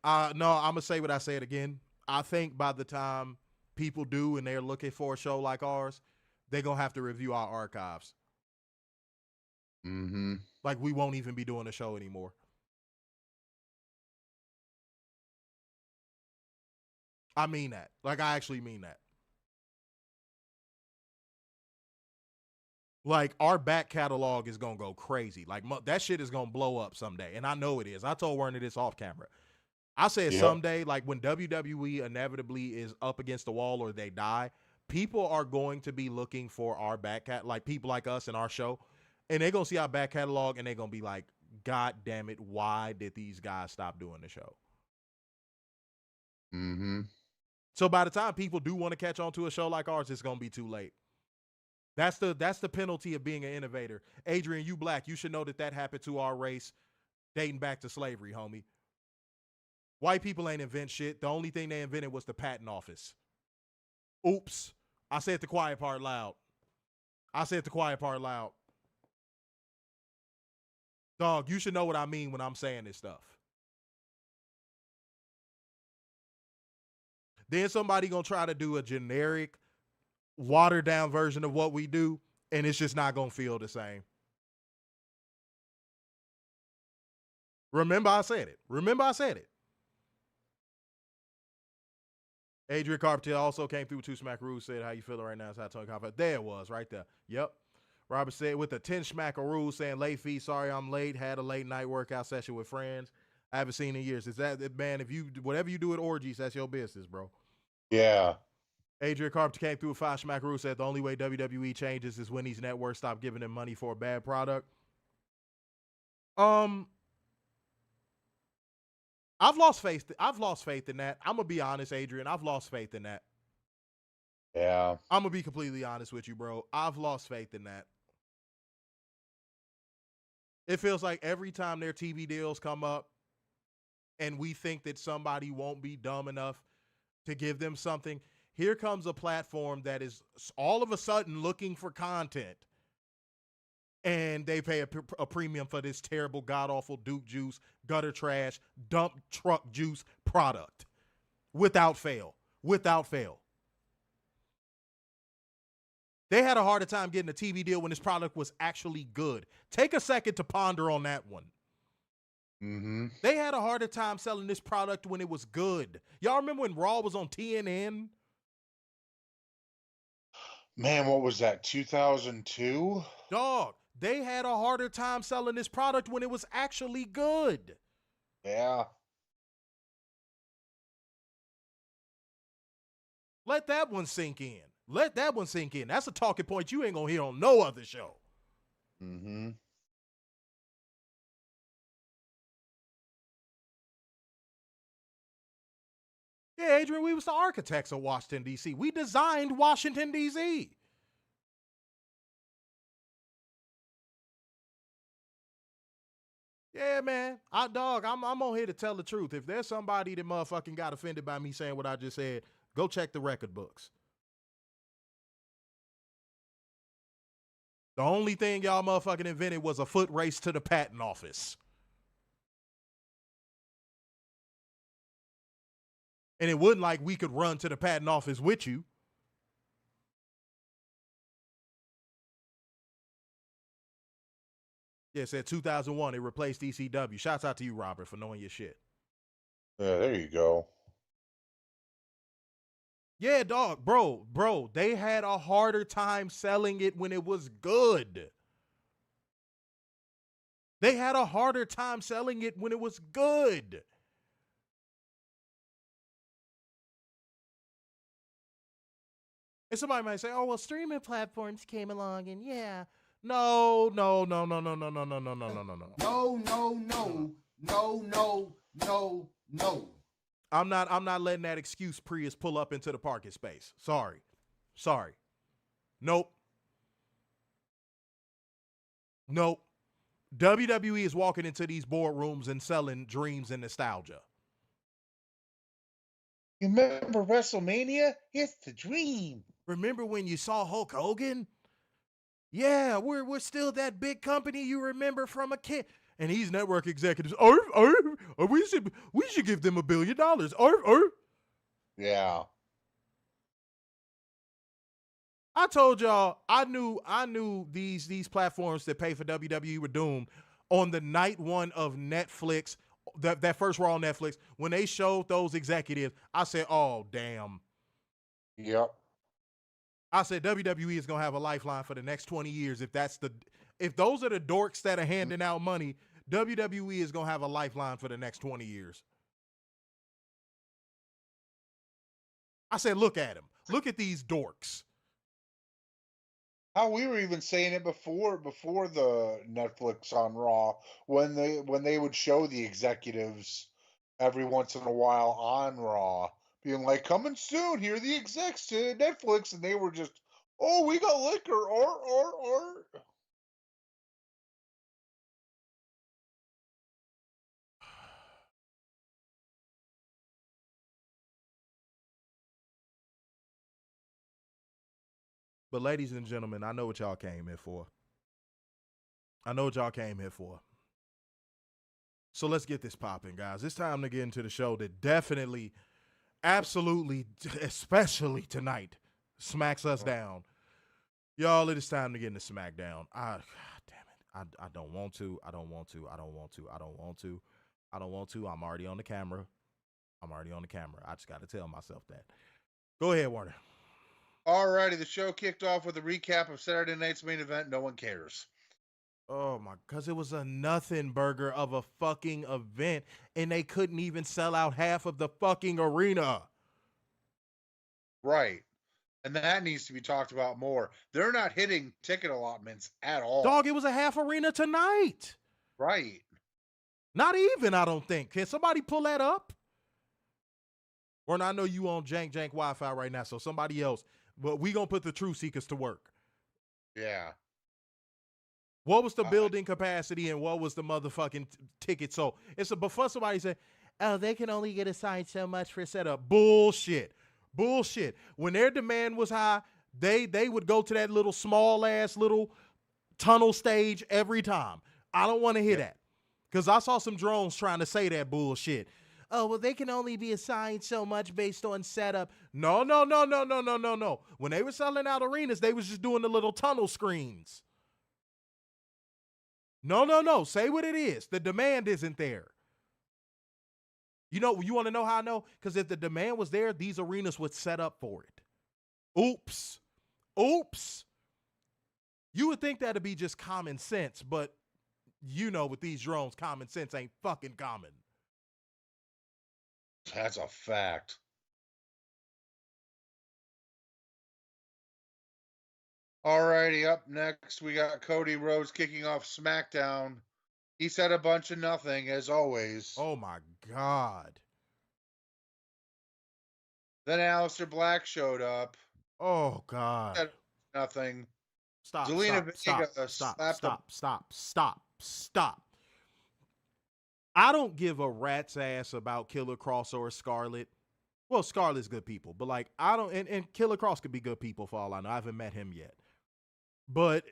I'm going to say what I said again. I think by the time people do and they're looking for a show like ours, they're going to have to review our archives. Mm-hmm. Like, we won't even be doing a show anymore. I mean that. Like, I actually mean that. Like, our back catalog is going to go crazy. Like, that shit is going to blow up someday. And I know it is. I told Werner this off camera. I said someday, like when WWE inevitably is up against the wall or they die, people are going to be looking for our back cat, like people like us in our show. And they're going to see our back catalog and they're going to be like, God damn it, why did these guys stop doing the show? Mm-hmm. So by the time people do want to catch on to a show like ours, it's going to be too late. That's the penalty of being an innovator. Adrian, you black, you should know that happened to our race dating back to slavery, homie. White people ain't invent shit. The only thing they invented was the patent office. Oops. I said the quiet part loud. Dog, you should know what I mean when I'm saying this stuff. Then somebody gonna try to do a generic, watered down version of what we do, and it's just not gonna feel the same. Remember I said it. Adrian Carpenter also came through 2 Smackaroos, said, how you feeling right now? It's how Tony Khan. There it was, right there. Yep. Robert said, with the 10 Smackaroos, saying, late fee, sorry I'm late, had a late night workout session with friends. I haven't seen in years. Is that, man, if you, whatever you do at orgies, that's your business, bro. Yeah. Adrian Carpenter came through with 5 Smackaroos, said, the only way WWE changes is when these networks stop giving them money for a bad product. I've lost faith in that. I'm going to be honest, Adrian. I've lost faith in that. Yeah. I'm going to be completely honest with you, bro. I've lost faith in that. It feels like every time their TV deals come up and we think that somebody won't be dumb enough to give them something, here comes a platform that is all of a sudden looking for content. And they pay a premium for this terrible, god-awful Duke juice, gutter trash, dump truck juice product. Without fail. They had a harder time getting a TV deal when this product was actually good. Take a second to ponder on that one. Mm-hmm. They had a harder time selling this product when it was good. Y'all remember when Raw was on TNN? Man, what was that? 2002? Dog, they had a harder time selling this product when it was actually good. Yeah. Let that one sink in. Let that one sink in. That's a talking point you ain't gonna hear on no other show. Mm-hmm. Yeah, Adrian, we was the architects of Washington, D.C. We designed Washington, D.C. Yeah, man. I'm on here to tell the truth. If there's somebody that motherfucking got offended by me saying what I just said, go check the record books. The only thing y'all motherfucking invented was a foot race to the patent office. And it wasn't like we could run to the patent office with you. Yeah, it said 2001. It replaced ECW. Shouts out to you, Robert, for knowing your shit. Yeah, there you go. Yeah, dog, bro, they had a harder time selling it when it was good. They had a harder time selling it when it was good. And somebody might say, oh, well, streaming platforms came along and yeah. No. I'm not letting that excuse Prius pull up into the parking space. Sorry. Nope. WWE is walking into these boardrooms and selling dreams and nostalgia. You remember WrestleMania? It's the dream. Remember when you saw Hulk Hogan? Yeah, we're still that big company you remember from a kid. And these network executives, we should give them $1 billion. Yeah. I told y'all I knew these platforms that pay for WWE were doomed on the night one of Netflix, that first Raw on Netflix, when they showed those executives. I said, oh damn. Yep. I said WWE is gonna have a lifeline for the next 20 years. If those are the dorks that are handing out money, WWE is gonna have a lifeline for the next 20 years. I said, look at them. Look at these dorks. How we were even saying it before the Netflix on Raw, when they would show the executives every once in a while on Raw, being like, coming soon, here are the execs to Netflix, and they were just, oh, we got liquor, or. But ladies and gentlemen, I know what y'all came here for. So let's get this popping, guys. It's time to get into the show that definitely, absolutely, especially tonight, smacks us down. Y'all, it is time to get into Smackdown. God damn it. I don't want to. I'm already on the camera. I just got to tell myself that. Go ahead, Warner. Alrighty, the show kicked off with a recap of Saturday night's main event. No one cares. Oh my, because it was a nothing burger of a fucking event, and they couldn't even sell out half of the fucking arena. Right. And that needs to be talked about more. They're not hitting ticket allotments at all. Dog, it was a half arena tonight. Right. Not even, I don't think. Can somebody pull that up? Or I know you on jank Wi-Fi right now, so somebody else. But we gonna put the Truth Seekers to work. Yeah. What was the building capacity and what was the motherfucking ticket? So it's before somebody said, oh, they can only get assigned so much for setup. Bullshit. When their demand was high, they would go to that little small ass little tunnel stage every time. I don't want to hear that. Because I saw some drones trying to say that bullshit. Oh, well, they can only be assigned so much based on setup. No. When they were selling out arenas, they was just doing the little tunnel screens. No. Say what it is. The demand isn't there. You want to know how I know? Because if the demand was there, these arenas would set up for it. Oops. You would think that'd be just common sense, but with these drones, common sense ain't fucking common. That's a fact. Alrighty, up next we got Cody Rhodes kicking off SmackDown. He said a bunch of nothing, as always. Oh my God. Then Aleister Black showed up. Oh God. Said nothing. Stop. I don't give a rat's ass about Killer Cross or Scarlett. Well, Scarlett's good people, but like I don't, and Killer Cross could be good people for all I know. I haven't met him yet. But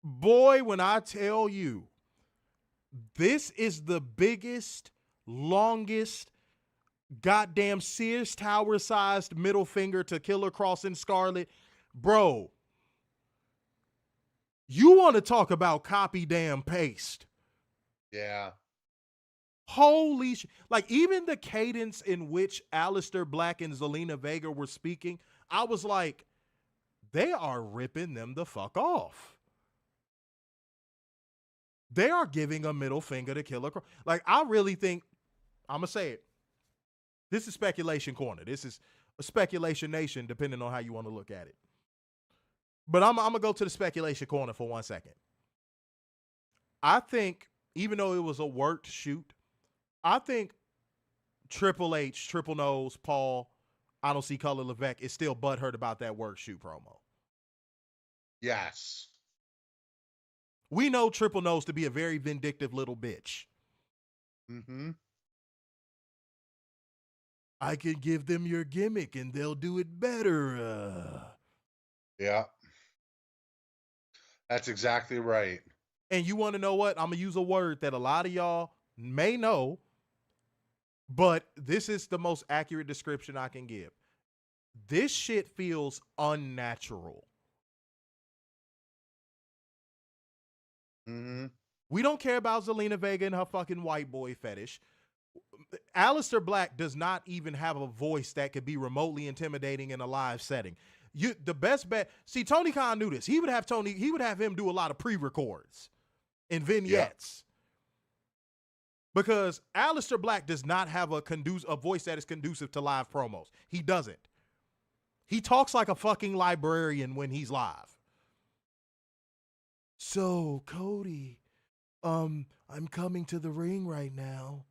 boy, when I tell you, this is the biggest, longest, goddamn Sears Tower sized middle finger to Killer Cross and Scarlett, bro. You want to talk about copy damn paste? Yeah. Holy shit. Like, even the cadence in which Aleister Black and Zelina Vega were speaking, I was like, they are ripping them the fuck off. They are giving a middle finger to Killer Cross. Like, I really think, I'm going to say it. This is speculation corner. This is a speculation nation, depending on how you want to look at it. But I'm going to go to the speculation corner for 1 second. I think, even though it was a worked shoot, I think Triple H, Triple Nose, Paul, I don't see Color Levesque is still butthurt about that work shoot promo. Yes. We know Triple Nose to be a very vindictive little bitch. Mm-hmm. I can give them your gimmick and they'll do it better. Yeah. That's exactly right. And you want to know what? I'm going to use a word that a lot of y'all may know, but this is the most accurate description I can give. This shit feels unnatural. Mm-hmm. We don't care about Zelina Vega and her fucking white boy fetish. Aleister Black does not even have a voice that could be remotely intimidating in a live setting. The best bet. See, Tony Khan knew this. He would have him do a lot of pre-records and vignettes. Yeah. Because Aleister Black does not have a voice that is conducive to live promos. He doesn't. He talks like a fucking librarian when he's live. So, Cody, I'm coming to the ring right now,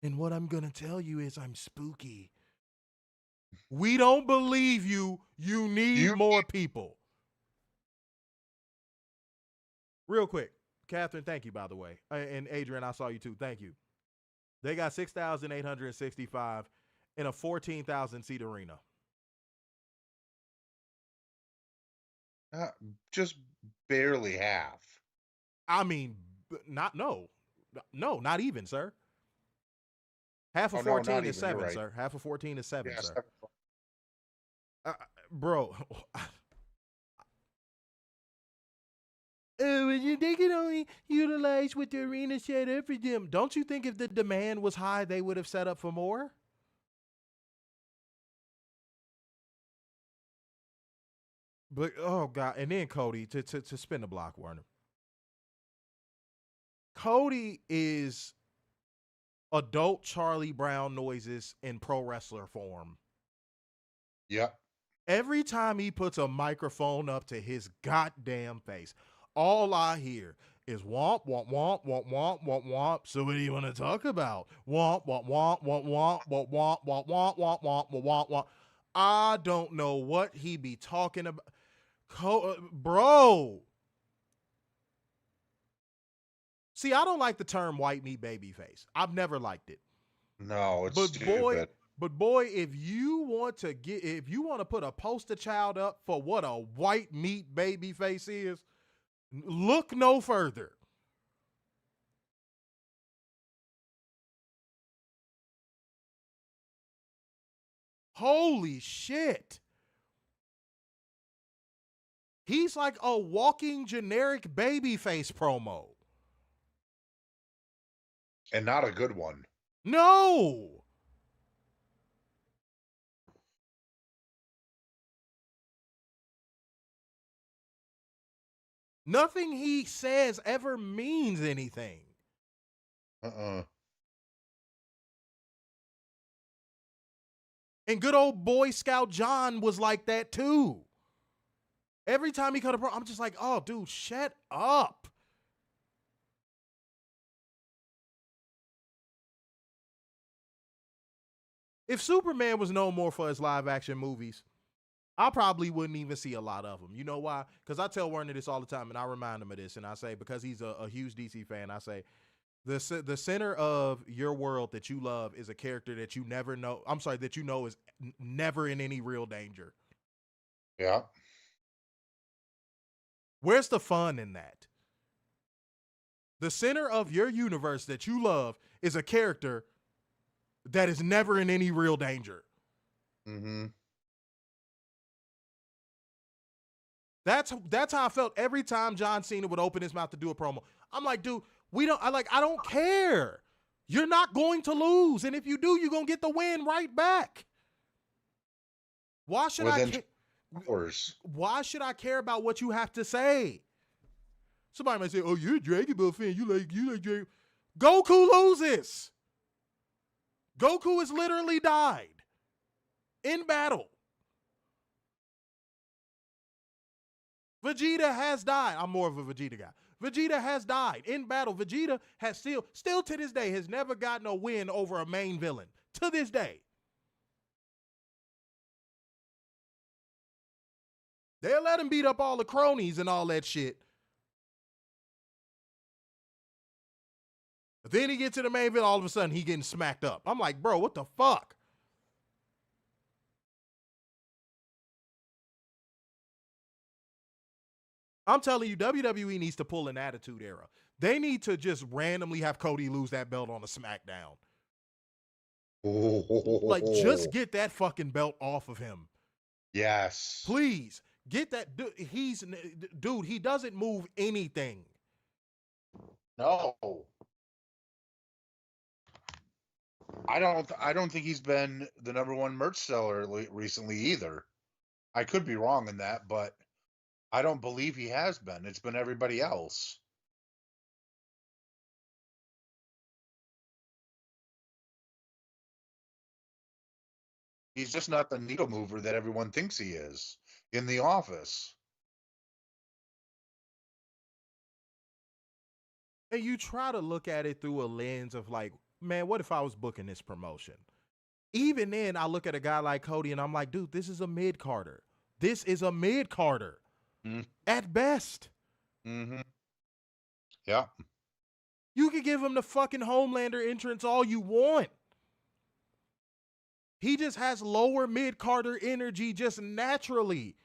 and what I'm going to tell you is I'm spooky. We don't believe you. You need more people. Real quick, Catherine, thank you, by the way. And Adrian, I saw you too. Thank you. They got 6,865 in a 14,000-seat arena. Just barely half. I mean, not even, sir. Half of 14 is 7, right. Sir. Half of 14 is 7, yeah, sir. Bro. They can only utilize what the arena set up for them. Don't you think if the demand was high, they would have set up for more? But, oh, God. And then Cody, to spin the block, Warner. Cody is adult Charlie Brown noises in pro wrestler form. Yep. Every time he puts a microphone up to his goddamn face, all I hear is womp, womp, womp, womp, womp, womp, womp. So what do you want to talk about? Womp, womp, womp, womp, womp, womp, womp, womp, womp, womp, womp, womp, womp. I don't know what he be talking about. Bro. See, I don't like the term white meat baby face. I've never liked it. No, it's stupid. But boy, if you want to put a poster child up for what a white meat baby face is, look no further. Holy shit. He's like a walking generic babyface promo. And not a good one. No. Nothing he says ever means anything. And good old Boy Scout John was like that too. Every time he cut a promo, I'm just like, oh, dude, shut up. If Superman was known more for his live action movies, I probably wouldn't even see a lot of them. You know why? Because I tell Werner this all the time, and I remind him of this, and I say, because he's a huge DC fan, I say, the center of your world that you love is a character that you never know. I'm sorry, that you know is never in any real danger. Yeah. Where's the fun in that? The center of your universe that you love is a character that is never in any real danger. Mm-hmm. That's how I felt every time John Cena would open his mouth to do a promo. I'm like, dude, I don't care. You're not going to lose. And if you do, you're going to get the win right back. Why should Why should I care about what you have to say? Somebody might say, oh, you're a Dragon Ball fan. You like Dragon. Goku loses. Goku has literally died in battle. Vegeta has died. I'm more of a Vegeta guy. Vegeta has died in battle. Vegeta has still to this day has never gotten a win over a main villain. To this day. They'll let him beat up all the cronies and all that shit. But then he gets to the main villain, all of a sudden he getting smacked up. I'm like, bro, what the fuck? I'm telling you, WWE needs to pull an Attitude Era. They need to just randomly have Cody lose that belt on a SmackDown. Like, just get that fucking belt off of him. Yes. Please. Get that. Dude, he doesn't move anything. No. I don't think he's been the #1 merch seller recently either. I could be wrong in that, but I don't believe he has been. It's been everybody else. He's just not the needle mover that everyone thinks he is in the office. And you try to look at it through a lens of like, man, what if I was booking this promotion? Even then, I look at a guy like Cody and I'm like, dude, this is a mid-carder. This is a mid-carder. At best. Mm-hmm. Yeah. You could give him the fucking Homelander entrance all you want. He just has lower mid-carder energy just naturally.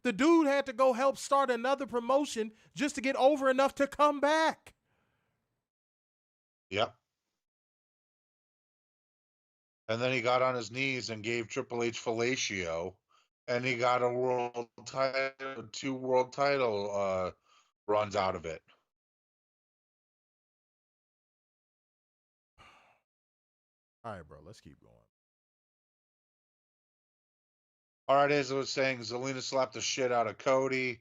The dude had to go help start another promotion just to get over enough to come back. Yep. And then he got on his knees and gave Triple H fellatio, and he got a world title, 2 world title runs out of it. All right, bro, let's keep going. All right, as I was saying, Zelina slapped the shit out of Cody.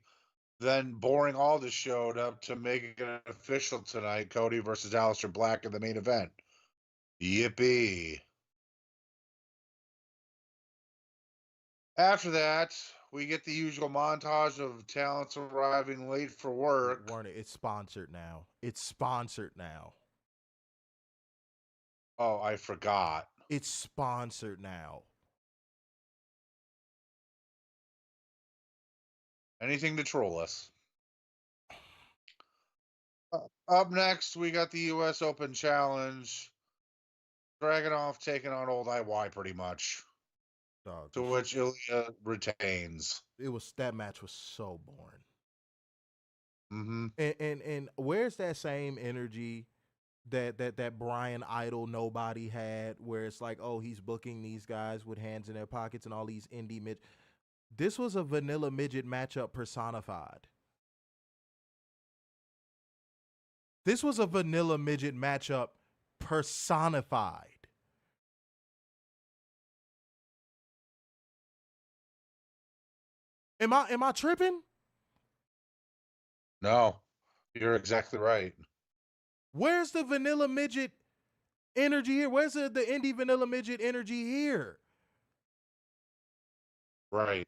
Then Boring Aldis showed up to make it official tonight. Cody versus Aleister Black in the main event. Yippee. After that, we get the usual montage of talents arriving late for work. Warner, it's sponsored now. It's sponsored now. Oh, I forgot. It's sponsored now. Anything to troll us. Up next, we got the U.S. Open Challenge. Dragunov taking on old IY pretty much. Dog, to which Ilja retains. That match was so boring. Mm-hmm. And where's that same energy that Brian Idol nobody had, where it's like, oh, he's booking these guys with hands in their pockets and all these indie mid. This was a vanilla midget matchup personified. This was a vanilla midget matchup personified. Am I tripping? No, you're exactly right. Where's the vanilla midget energy here? Where's the indie vanilla midget energy here? Right.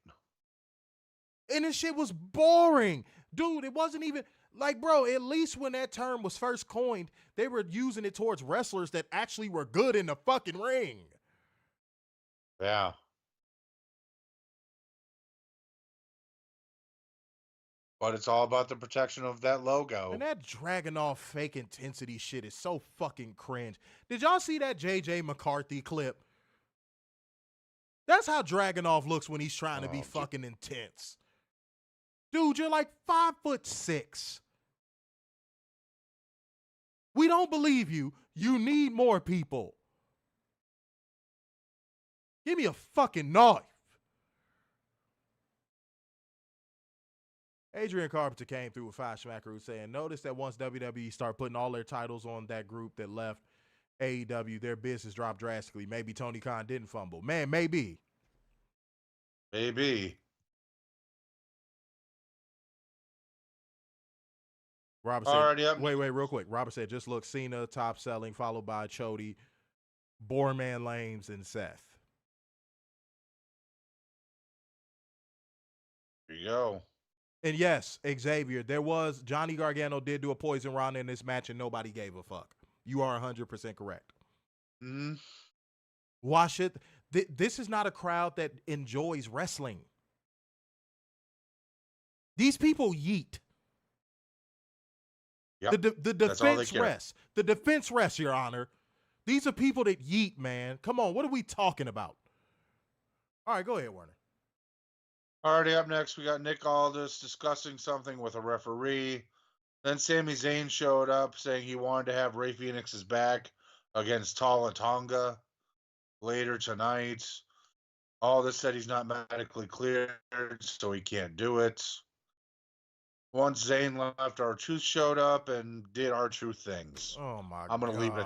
And this shit was boring. Dude, it wasn't even like, bro, at least when that term was first coined, they were using it towards wrestlers that actually were good in the fucking ring. Yeah. But it's all about the protection of that logo. And that Dragunov fake intensity shit is so fucking cringe. Did y'all see that JJ McCarthy clip? That's how Dragunov looks when he's trying to be fucking intense. Dude, you're like 5'6". We don't believe you. You need more people. Give me a fucking knife. Adrian Carpenter came through with Five Smackaroos saying, notice that once WWE start putting all their titles on that group that left AEW, their business dropped drastically. Maybe Tony Khan didn't fumble. Man, maybe. Maybe. Robert said, wait, real quick. Robert said, just look, Cena, top selling, followed by Chody, Boreman Lames, and Seth. There you go. And yes, Xavier, there was, Johnny Gargano did do a poison round in this match and nobody gave a fuck. You are 100% correct. Mm-hmm. Watch it. This is not a crowd that enjoys wrestling. These people yeet. Yep. The defense rest. The defense rest, Your Honor. These are people that yeet, man. Come on, what are we talking about? All right, go ahead, Werner. Already up next, we got Nick Aldis discussing something with a referee. Then Sami Zayn showed up saying he wanted to have Rey Fenix's back against Talla Tonga later tonight. Aldis said he's not medically cleared, so he can't do it. Once Zayn left, R-Truth showed up and did R-Truth things. Oh my God. I'm going to leave it.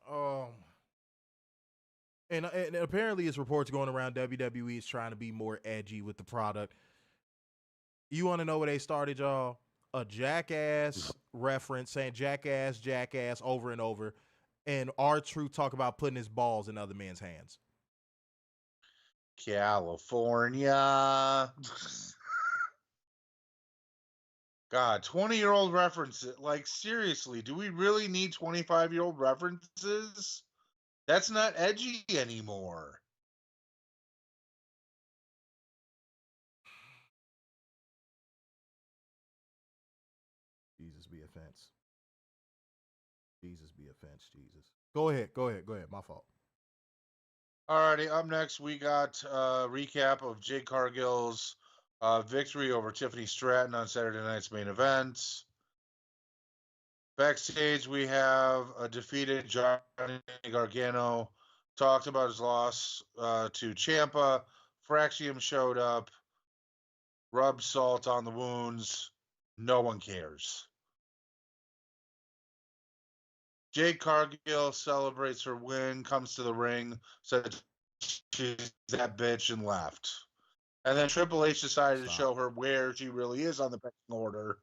Oh. And apparently it's reports going around WWE is trying to be more edgy with the product. You want to know where they started, y'all? A jackass reference saying jackass, jackass over and over. And R-Truth talk about putting his balls in other men's hands. California. God, 20-year-old references. Like, seriously, do we really need 25-year-old references? That's not edgy anymore. Jesus be offense. Jesus be offense, Jesus. Go ahead. My fault. Alrighty, up next, we got a recap of Jade Cargill's victory over Tiffany Stratton on Saturday night's main event. Backstage, we have a defeated Johnny Gargano. Talked about his loss to Ciampa. Fraxium showed up. Rubbed salt on the wounds. No one cares. Jade Cargill celebrates her win, comes to the ring, said she's that bitch, and left. And then Triple H decided to show her where she really is on the pecking order.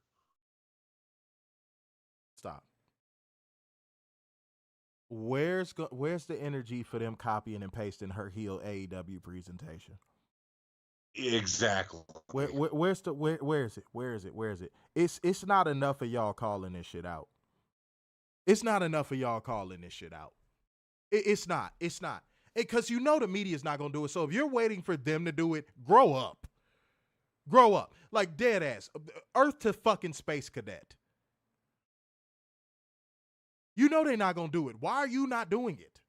Stop. Where's the energy for them copying and pasting her heel AEW presentation? Exactly. Where is it? Where is it? It's not enough of y'all calling this shit out. It's not enough of y'all calling this shit out. It's not. Because you know the media's not going to do it. So if you're waiting for them to do it, grow up. Grow up. Like dead ass. Earth to fucking Space Cadet. You know they're not going to do it. Why are you not doing it?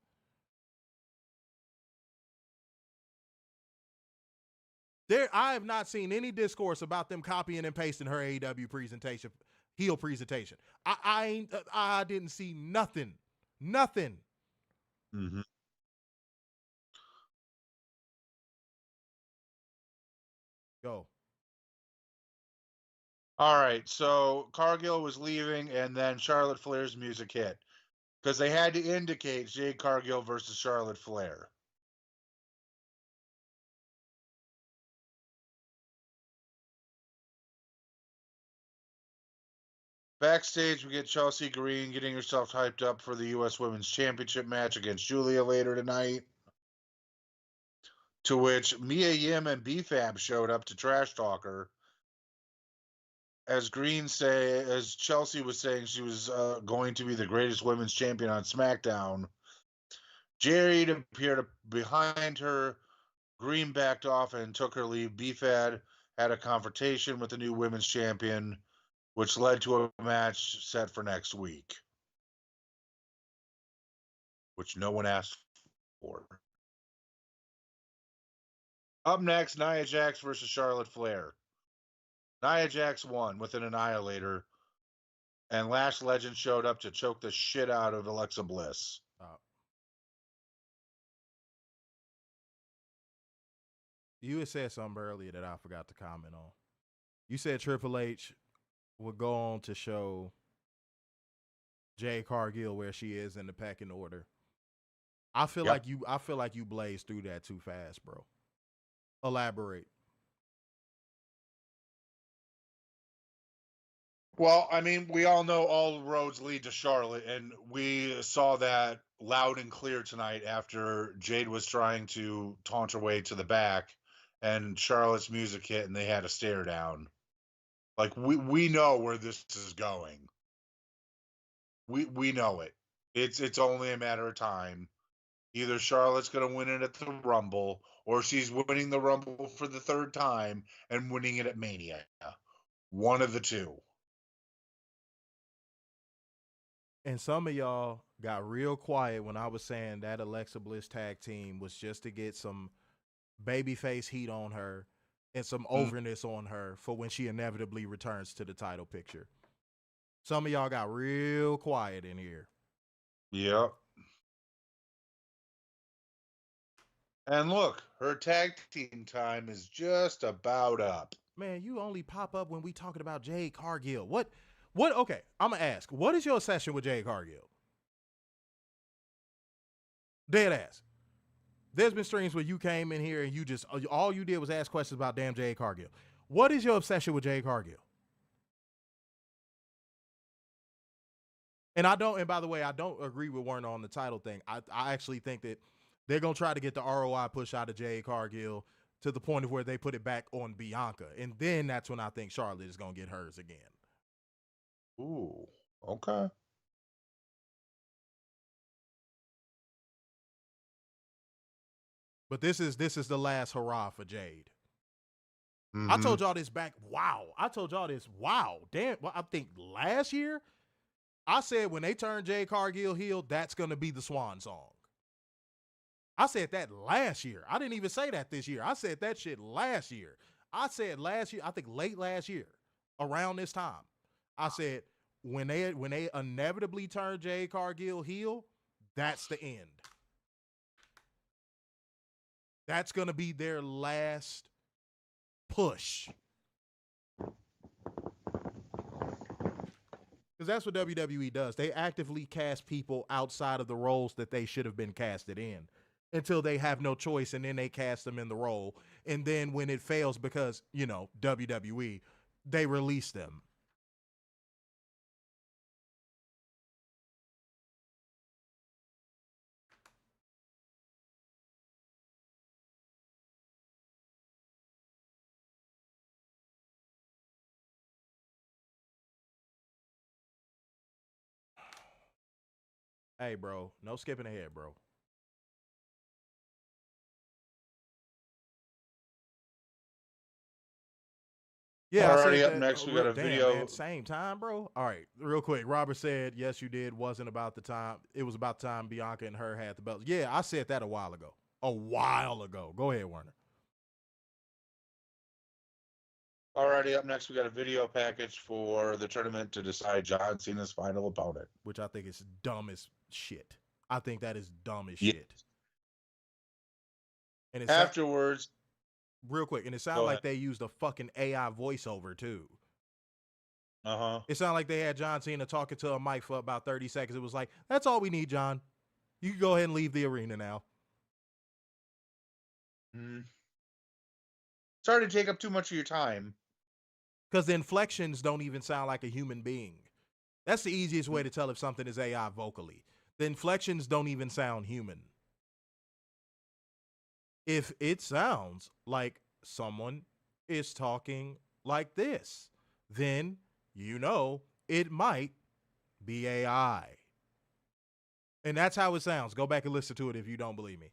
I have not seen any discourse about them copying and pasting her AEW presentation, heel presentation. I didn't see nothing. Nothing. Mm-hmm. All right, so Cargill was leaving, and then Charlotte Flair's music hit because they had to indicate Jade Cargill versus Charlotte Flair. Backstage, we get Chelsea Green getting herself hyped up for the U.S. Women's Championship match against Giulia later tonight. To which Mia Yim and BFAB showed up to trash talk her. As Chelsea was saying she was going to be the greatest women's champion on SmackDown, Jade appeared behind her. Green backed off and took her leave. BFAB had a confrontation with the new women's champion, which led to a match set for next week, which no one asked for. Up next, Nia Jax versus Charlotte Flair. Nia Jax won with an Annihilator, and Lash Legend showed up to choke the shit out of Alexa Bliss. You had said something earlier that I forgot to comment on. You said Triple H would go on to show Jade Cargill where she is in the pecking order. I feel like you blazed through that too fast, bro. Elaborate. Well, I mean, we all know all roads lead to Charlotte, and we saw that loud and clear tonight after Jade was trying to taunt her way to the back, and Charlotte's music hit, and they had a stare down. Like we know where this is going. We know it. It's only a matter of time. Either Charlotte's going to win it at the Rumble, or she's winning the Rumble for the third time and winning it at Mania. One of the two. And some of y'all got real quiet when I was saying that Alexa Bliss tag team was just to get some babyface heat on her and some overness on her for when she inevitably returns to the title picture. Some of y'all got real quiet in here. Yep. And look, her tag team time is just about up. Man, you only pop up when we talking about Jade Cargill. What? Okay, I'm going to ask. What is your obsession with Jade Cargill? Dead ass. There's been streams where you came in here and you just, all you did was ask questions about damn Jade Cargill. What is your obsession with Jade Cargill? And by the way, I don't agree with Werner on the title thing. I actually think that they're going to try to get the ROI push out of Jade Cargill to the point of where they put it back on Bianca. And then that's when I think Charlotte is going to get hers again. Ooh, okay. But this is the last hurrah for Jade. Mm-hmm. I told y'all this back. Wow. Damn. Well, I think last year, I said when they turn Jade Cargill heel, that's going to be the swan song. I said that last year. I didn't even say that this year. I said that shit last year. I said last year, I think late last year, around this time. I said when they inevitably turn Jade Cargill heel, that's the end. That's going to be their last push. Because that's what WWE does. They actively cast people outside of the roles that they should have been casted in until they have no choice, and then they cast them in the role. And then when it fails because, WWE, they release them. Hey, bro, no skipping ahead, bro. Yeah, Alrighty, up next we got a video. Man, same time, bro. All right, real quick. Robert said, yes, you did. Wasn't about the time. It was about the time Bianca and her had the belt. Yeah, I said that a while ago. Go ahead, Werner. Alrighty, up next we got a video package for the tournament to decide John Cena's final opponent. Which I think is dumb as shit. I think that is dumb as shit. And it's afterwards, real quick, and it sounded like they used a fucking AI voiceover too. Uh-huh. It sounded like they had John Cena talking to a mic for about 30 seconds. It was like, that's all we need, John. You can go ahead and leave the arena now. Sorry to take up too much of your time. Because the inflections don't even sound like a human being. That's the easiest way to tell if something is AI vocally. The inflections don't even sound human. If it sounds like someone is talking like this, then you know it might be AI. And that's how it sounds. Go back and listen to it if you don't believe me.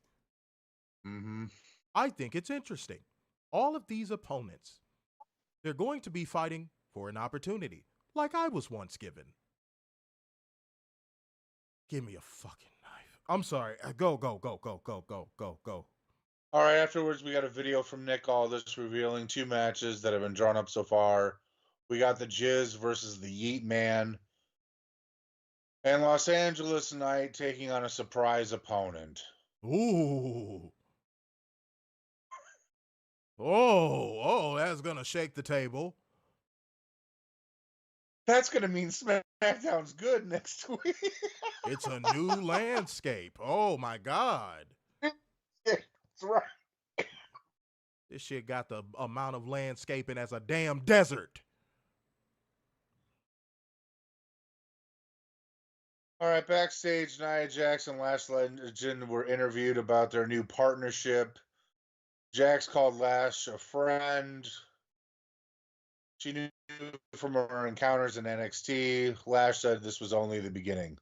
I think it's interesting. All of these opponents, they're going to be fighting for an opportunity, like I was once given. Give me a fucking knife. I'm sorry. Go. All right, afterwards, we got a video from Nick Aldis revealing 2 matches that have been drawn up so far. We got the Jizz versus the Yeet Man. And Los Angeles Knight taking on a surprise opponent. Ooh. Oh, that's going to shake the table. That's going to mean SmackDown's good next week. It's a new landscape. Oh, my God. That's right. This shit got the amount of landscaping as a damn desert. All right, backstage, Nia Jax and Lash Legend were interviewed about their new partnership. Jax called Lash a friend. She knew from her encounters in NXT. Lash said this was only the beginning.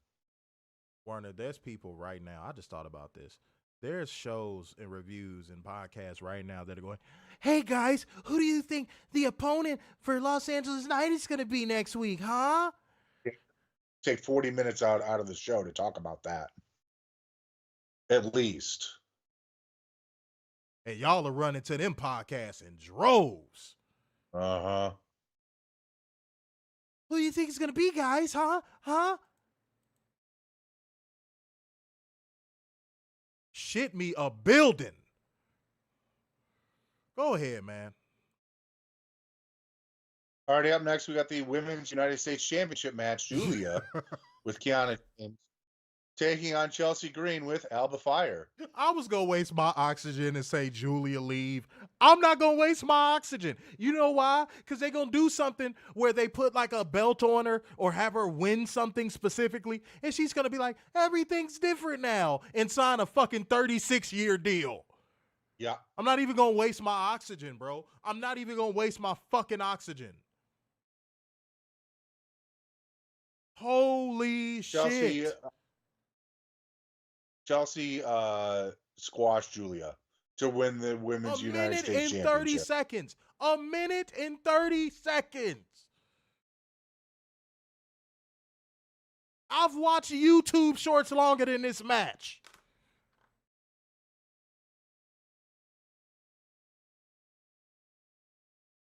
Warner, there's people right now. I just thought about this. There's shows and reviews and podcasts right now that are going, hey guys, who do you think the opponent for Los Angeles Knight is going to be next week, huh? Take 40 minutes out of the show to talk about that. At least. And y'all are running to them podcasts in droves. Uh-huh. Who do you think it's going to be, guys, huh? Shit me a building. Go ahead, man. Already up next, we got the Women's United States Championship match, Giulia, with Kiana James, taking on Chelsea Green with Alba Fire. I was going to waste my oxygen and say Giulia leave. I'm not going to waste my oxygen. You know why? Because they're going to do something where they put like a belt on her or have her win something specifically, and she's going to be like, everything's different now, and sign a fucking 36-year deal. Yeah. I'm not even going to waste my oxygen, bro. I'm not even going to waste my fucking oxygen. Holy shit. Chelsea squashed Giulia to win the Women's United States Championship. 30 seconds. A minute and 30 seconds. I've watched YouTube shorts longer than this match.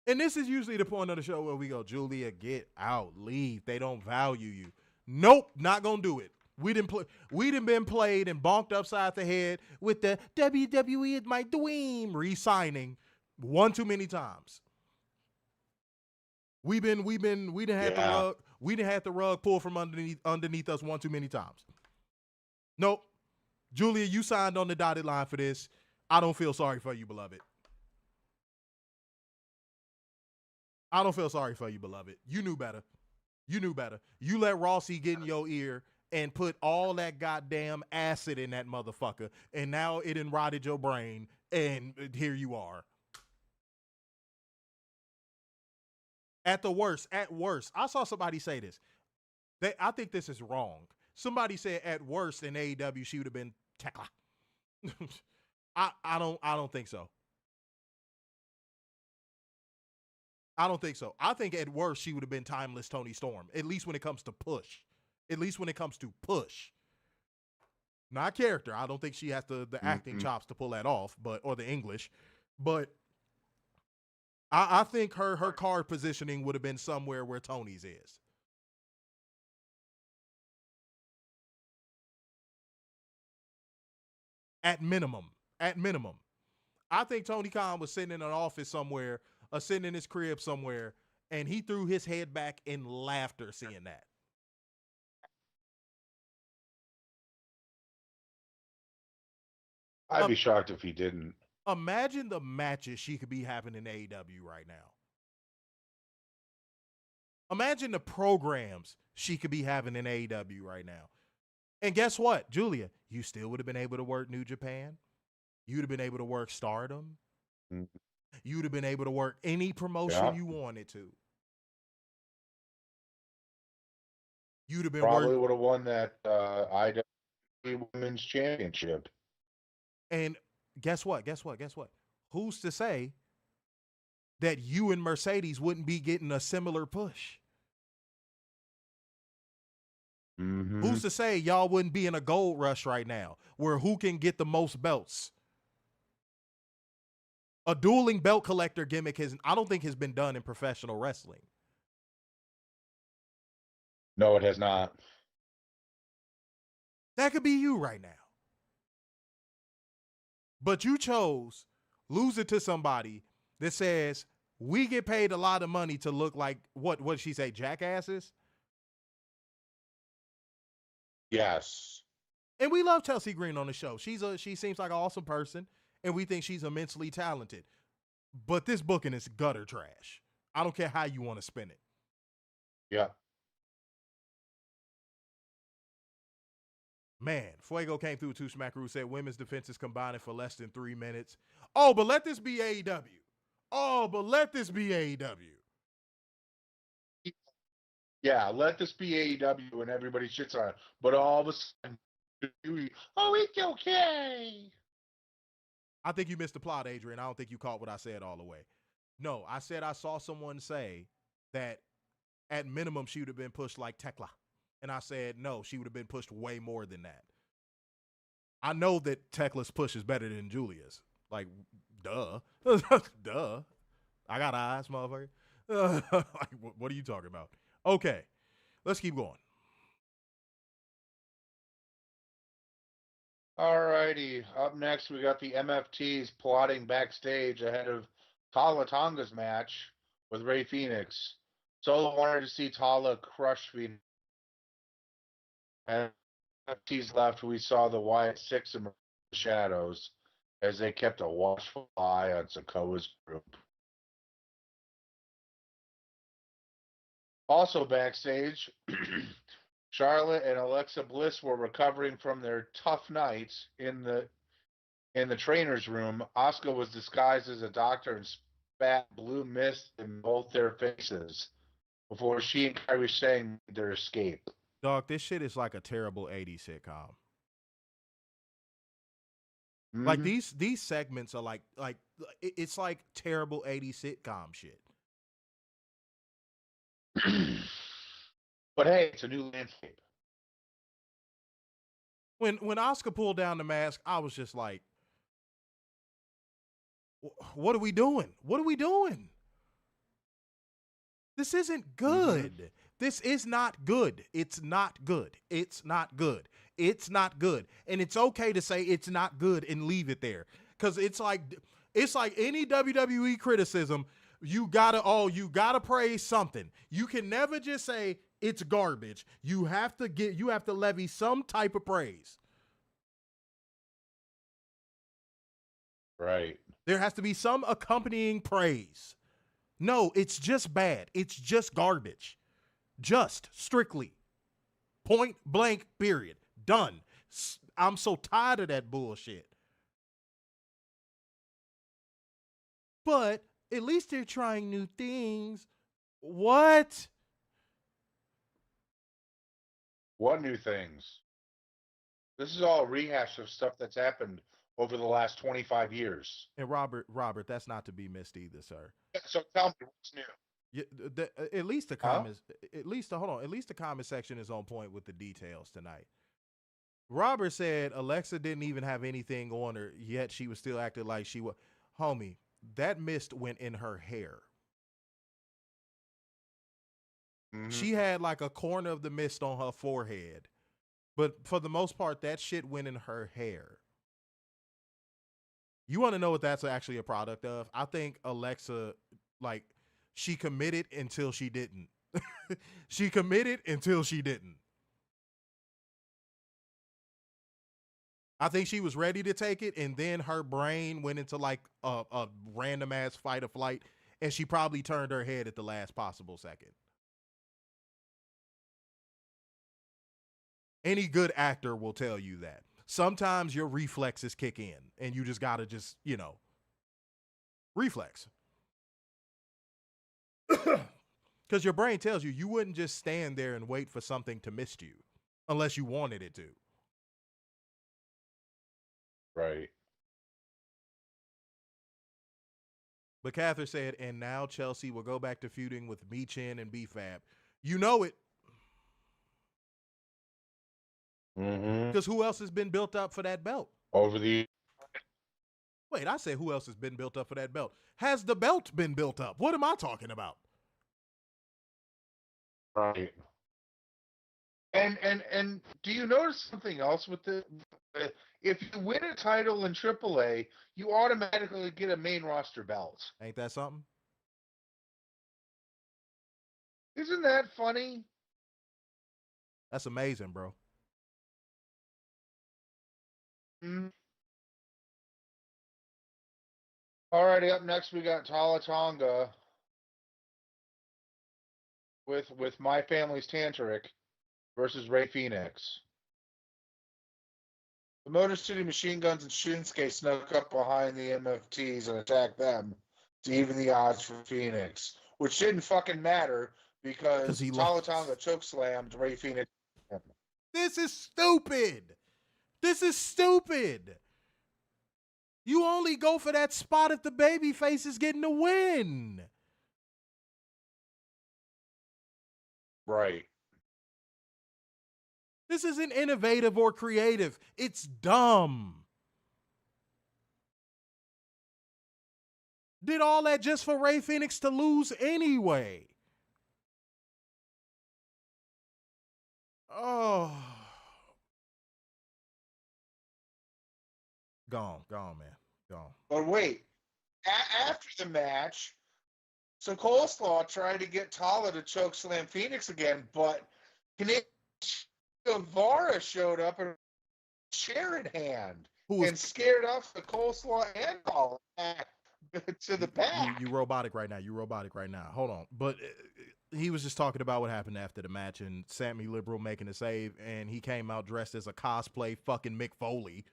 And this is usually the point of the show where we go, Giulia, get out, leave. They don't value you. Nope, not gonna do it. We done been played and bonked upside the head with the WWE is my dream re-signing one too many times. We done had the rug pulled from underneath us one too many times. Nope. Giulia, you signed on the dotted line for this. I don't feel sorry for you, beloved. I don't feel sorry for you, beloved. You knew better. You let Rossi get in your ear and put all that goddamn acid in that motherfucker, and now it rotted your brain, and here you are. At worst, I saw somebody say this. I think this is wrong. Somebody said at worst in AEW she would have been Talla. I don't think so. I don't think so. I think at worst she would have been timeless Toni Storm, at least when it comes to push. Not character. I don't think she has the acting chops to pull that off, or the English. But I think her card positioning would have been somewhere where Tony's is. At minimum. I think Tony Khan was sitting in an office somewhere, or sitting in his crib somewhere, And he threw his head back in laughter seeing that. I'd be shocked if he didn't. Imagine the matches she could be having in AEW right now. Imagine the programs she could be having in AEW right now. And guess what, Giulia? You still would have been able to work New Japan. You'd have been able to work Stardom. Mm-hmm. You'd have been able to work any promotion you wanted to. You'd have been probably would have won that IWGP Women's Championship. And guess what? Who's to say that you and Mercedes wouldn't be getting a similar push? Mm-hmm. Who's to say y'all wouldn't be in a gold rush right now where who can get the most belts? A dueling belt collector gimmick I don't think has been done in professional wrestling. No, it has not. That could be you right now. But you chose lose it to somebody that says we get paid a lot of money to look like what did she say, jackasses? Yes. And we love Chelsea Green on the show. She seems like an awesome person, and we think she's immensely talented. But this booking is gutter trash. I don't care how you want to spin it. Yeah. Man, Fuego came through two Smackaroo, said women's defense is combining for less than 3 minutes. Oh, but let this be AEW. Oh, but let this be AEW. Yeah, let this be AEW and everybody shits on it. But all of a sudden, oh, it's okay. I think you missed the plot, Adrian. I don't think you caught what I said all the way. No, I said I saw someone say that at minimum she would have been pushed like Tekla. And I said, no, she would have been pushed way more than that. I know that Tekla's push is better than Giulia's. Like, duh. Duh. I got eyes, motherfucker. Like, what are you talking about? Okay, let's keep going. All righty. Up next, we got the MFTs plotting backstage ahead of Talla Tonga's match with Rey Fenix. Solo wanted to see Talla crush Fenix. And MFTs left, we saw the Wyatt Six emerge from the shadows as they kept a watchful eye on Sokoa's group. Also backstage, Charlotte and Alexa Bliss were recovering from their tough nights in the trainer's room. Asuka was disguised as a doctor and spat blue mist in both their faces before she and Kairi Sane made their escape. Dog, this shit is like a terrible 80s sitcom. Mm-hmm. Like these segments are like it's like terrible 80s sitcom shit. But hey, it's a new landscape. When Asuka pulled down the mask, I was just like, what are we doing? What are we doing? This isn't good. Mm-hmm. This is not good. It's not good. It's not good. It's not good. And it's okay to say it's not good and leave it there. Because it's like any WWE criticism, you gotta praise something. You can never just say it's garbage. You have to levy some type of praise. Right. There has to be some accompanying praise. No, it's just bad. It's just garbage. Just strictly. Point blank, period. Done. I'm so tired of that bullshit. But at least they're trying new things. What? What new things? This is all a rehash of stuff that's happened over the last 25 years. And Robert, that's not to be missed either, sir. So tell me what's new. Yeah, at least the comments. At least the comment section is on point with the details tonight. Robert said Alexa didn't even have anything on her, yet she was still acting like she was. Homie, that mist went in her hair. Mm-hmm. She had like a corner of the mist on her forehead, but for the most part, that shit went in her hair. You want to know what that's actually a product of? I think Alexa, like, She committed until she didn't. She committed until she didn't. I think she was ready to take it, and then her brain went into like a random ass fight or flight, and she probably turned her head at the last possible second. Any good actor will tell you that. Sometimes your reflexes kick in, and you just gotta reflex. Because your brain tells you you wouldn't just stand there and wait for something to miss you unless you wanted it to. Right. But Catherine said, and now Chelsea will go back to feuding with Michin and B-Fab. You know it. Because who else has been built up for that belt? Wait, I said who else has been built up for that belt? Has the belt been built up? What am I talking about? right. And do you notice something else with the? If you win a title in AAA, you automatically get a main roster belt. Ain't that something? Isn't that funny? That's amazing, bro. Mm. Alrighty, up next we got Talla Tonga with My Family's Tantric versus Rey Fenix. The Motor City Machine Guns and Shinsuke snuck up behind the MFTs and attacked them to even the odds for Phoenix, which didn't fucking matter because Talla Tonga chokeslammed Rey Fenix. This is stupid. This is stupid. You only go for that spot if the babyface is getting the win. Right. This isn't innovative or creative. It's dumb. Did all that just for Rey Fenix to lose anyway. Oh. Gone, man. Gone. But wait, after the match, so Coleslaw tried to get Talla to chokeslam Phoenix again, but Guevara showed up and chair in hand and scared off the Coleslaw and Talla to the back. You robotic right now. Hold on. But he was just talking about what happened after the match and Sammy Liberal making a save, and he came out dressed as a cosplay fucking Mick Foley.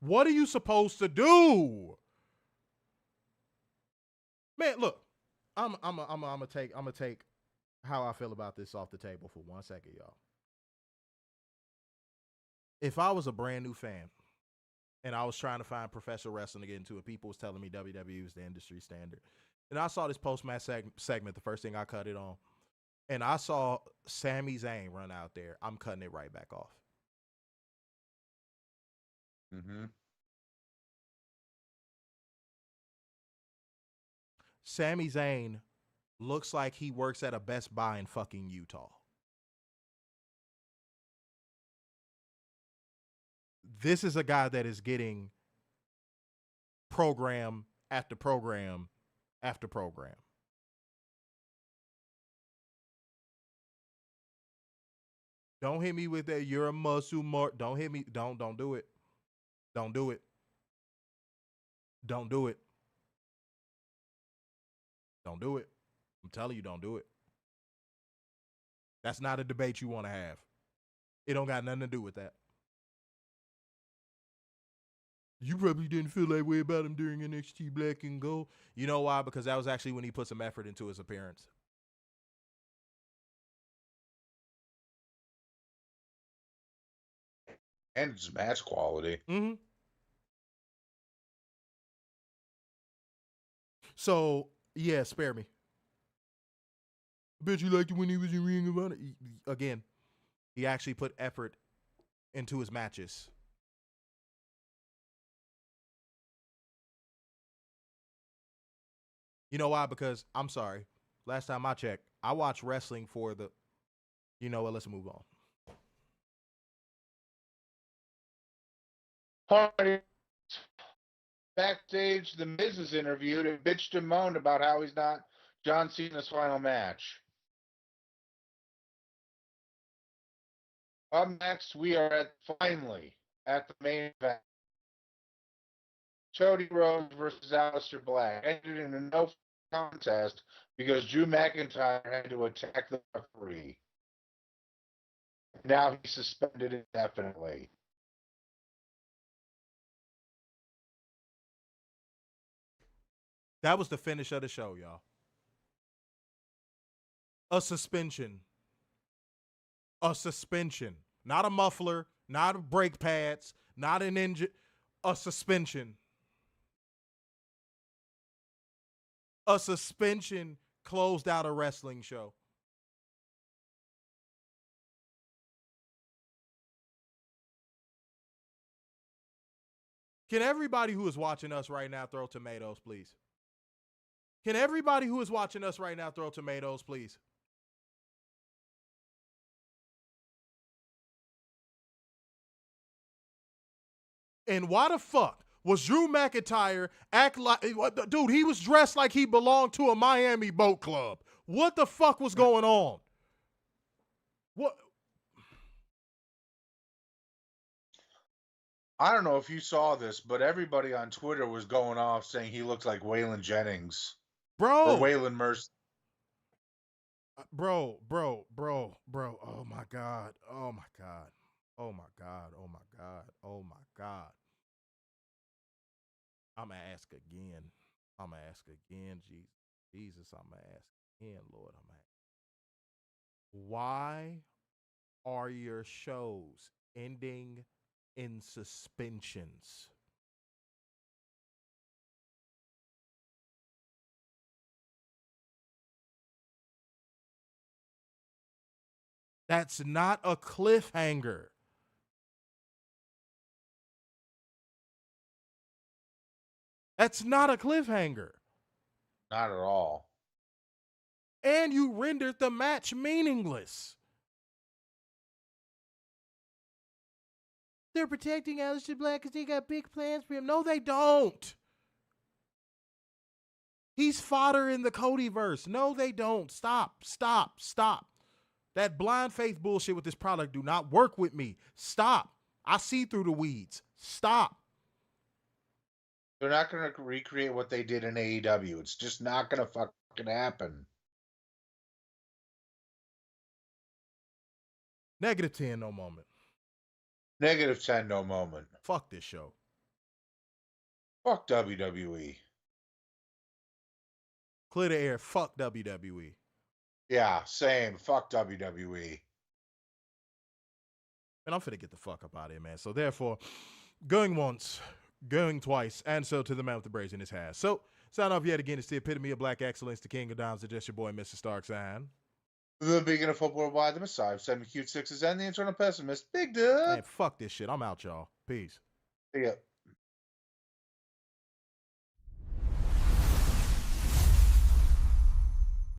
What are you supposed to do? Man, look, I'm gonna take how I feel about this off the table for 1 second, y'all. If I was a brand new fan and I was trying to find professional wrestling to get into it, people was telling me WWE is the industry standard. And I saw this post-match segment, the first thing I cut it on, and I saw Sami Zayn run out there. I'm cutting it right back off. Mm-hmm. Sami Zayn looks like he works at a Best Buy in fucking Utah. This is a guy that is getting program after program after program. Don't hit me with that. You're a muscle mark. Don't hit me. Don't do it. Don't do it. Don't do it. Don't do it. I'm telling you, don't do it. That's not a debate you want to have. It don't got nothing to do with that. You probably didn't feel that way about him during NXT Black and Gold. You know why? Because that was actually when he put some effort into his appearance. And it's match quality. Mm-hmm. So, yeah, spare me. I bet you liked it when he was in Ring of Honor. Again, he actually put effort into his matches. You know why? Because, I'm sorry, last time I checked, I watched wrestling for the... You know what? Let's move on. Party. backstage, The Miz is interviewed and bitched and moaned about how he's not John Cena's final match. Up next, we are finally at the main event. Cody Rhodes versus Aleister Black ended in a no contest because Drew McIntyre had to attack the referee. Now he's suspended indefinitely. That was the finish of the show, y'all. A suspension. A suspension. Not a muffler, not a brake pads, not an engine. A suspension. A suspension closed out a wrestling show. Can everybody who is watching us right now throw tomatoes, please? Can everybody who is watching us right now throw tomatoes, please? And why the fuck was Drew McIntyre act like, dude, he was dressed like he belonged to a Miami boat club. What the fuck was going on? What? I don't know if you saw this, but everybody on Twitter was going off saying he looks like Waylon Jennings. Bro. Or Waylon Mercer. Bro. Oh my God. Oh my God. Oh my God. Oh my God. Oh my God. I'm going to ask again. Jesus, I'm going to ask again, Lord. I'm going to ask. Why are your shows ending in suspensions? That's not a cliffhanger. That's not a cliffhanger. Not at all. And you rendered the match meaningless. They're protecting Aleister Black because they got big plans for him. No, they don't. He's fodder in the Codyverse. No, they don't. Stop. That blind faith bullshit with this product do not work with me. Stop. I see through the weeds. Stop. They're not going to recreate what they did in AEW. It's just not going to fucking happen. -10, no moment. -10, no moment. Fuck this show. Fuck WWE. Clear the air. Fuck WWE. Yeah, same. Fuck WWE. And I'm finna get the fuck up out of here, man. So therefore, going once, going twice, and so to the man with the braids in his hair. So, sign off yet again. It's the epitome of black excellence, the king of dimes, just your boy, Mr. Starks, and the beacon of football worldwide, the Messiah, 7 cute sixes, and the internal pessimist, Big Dub. Man, fuck this shit. I'm out, y'all. Peace. See ya.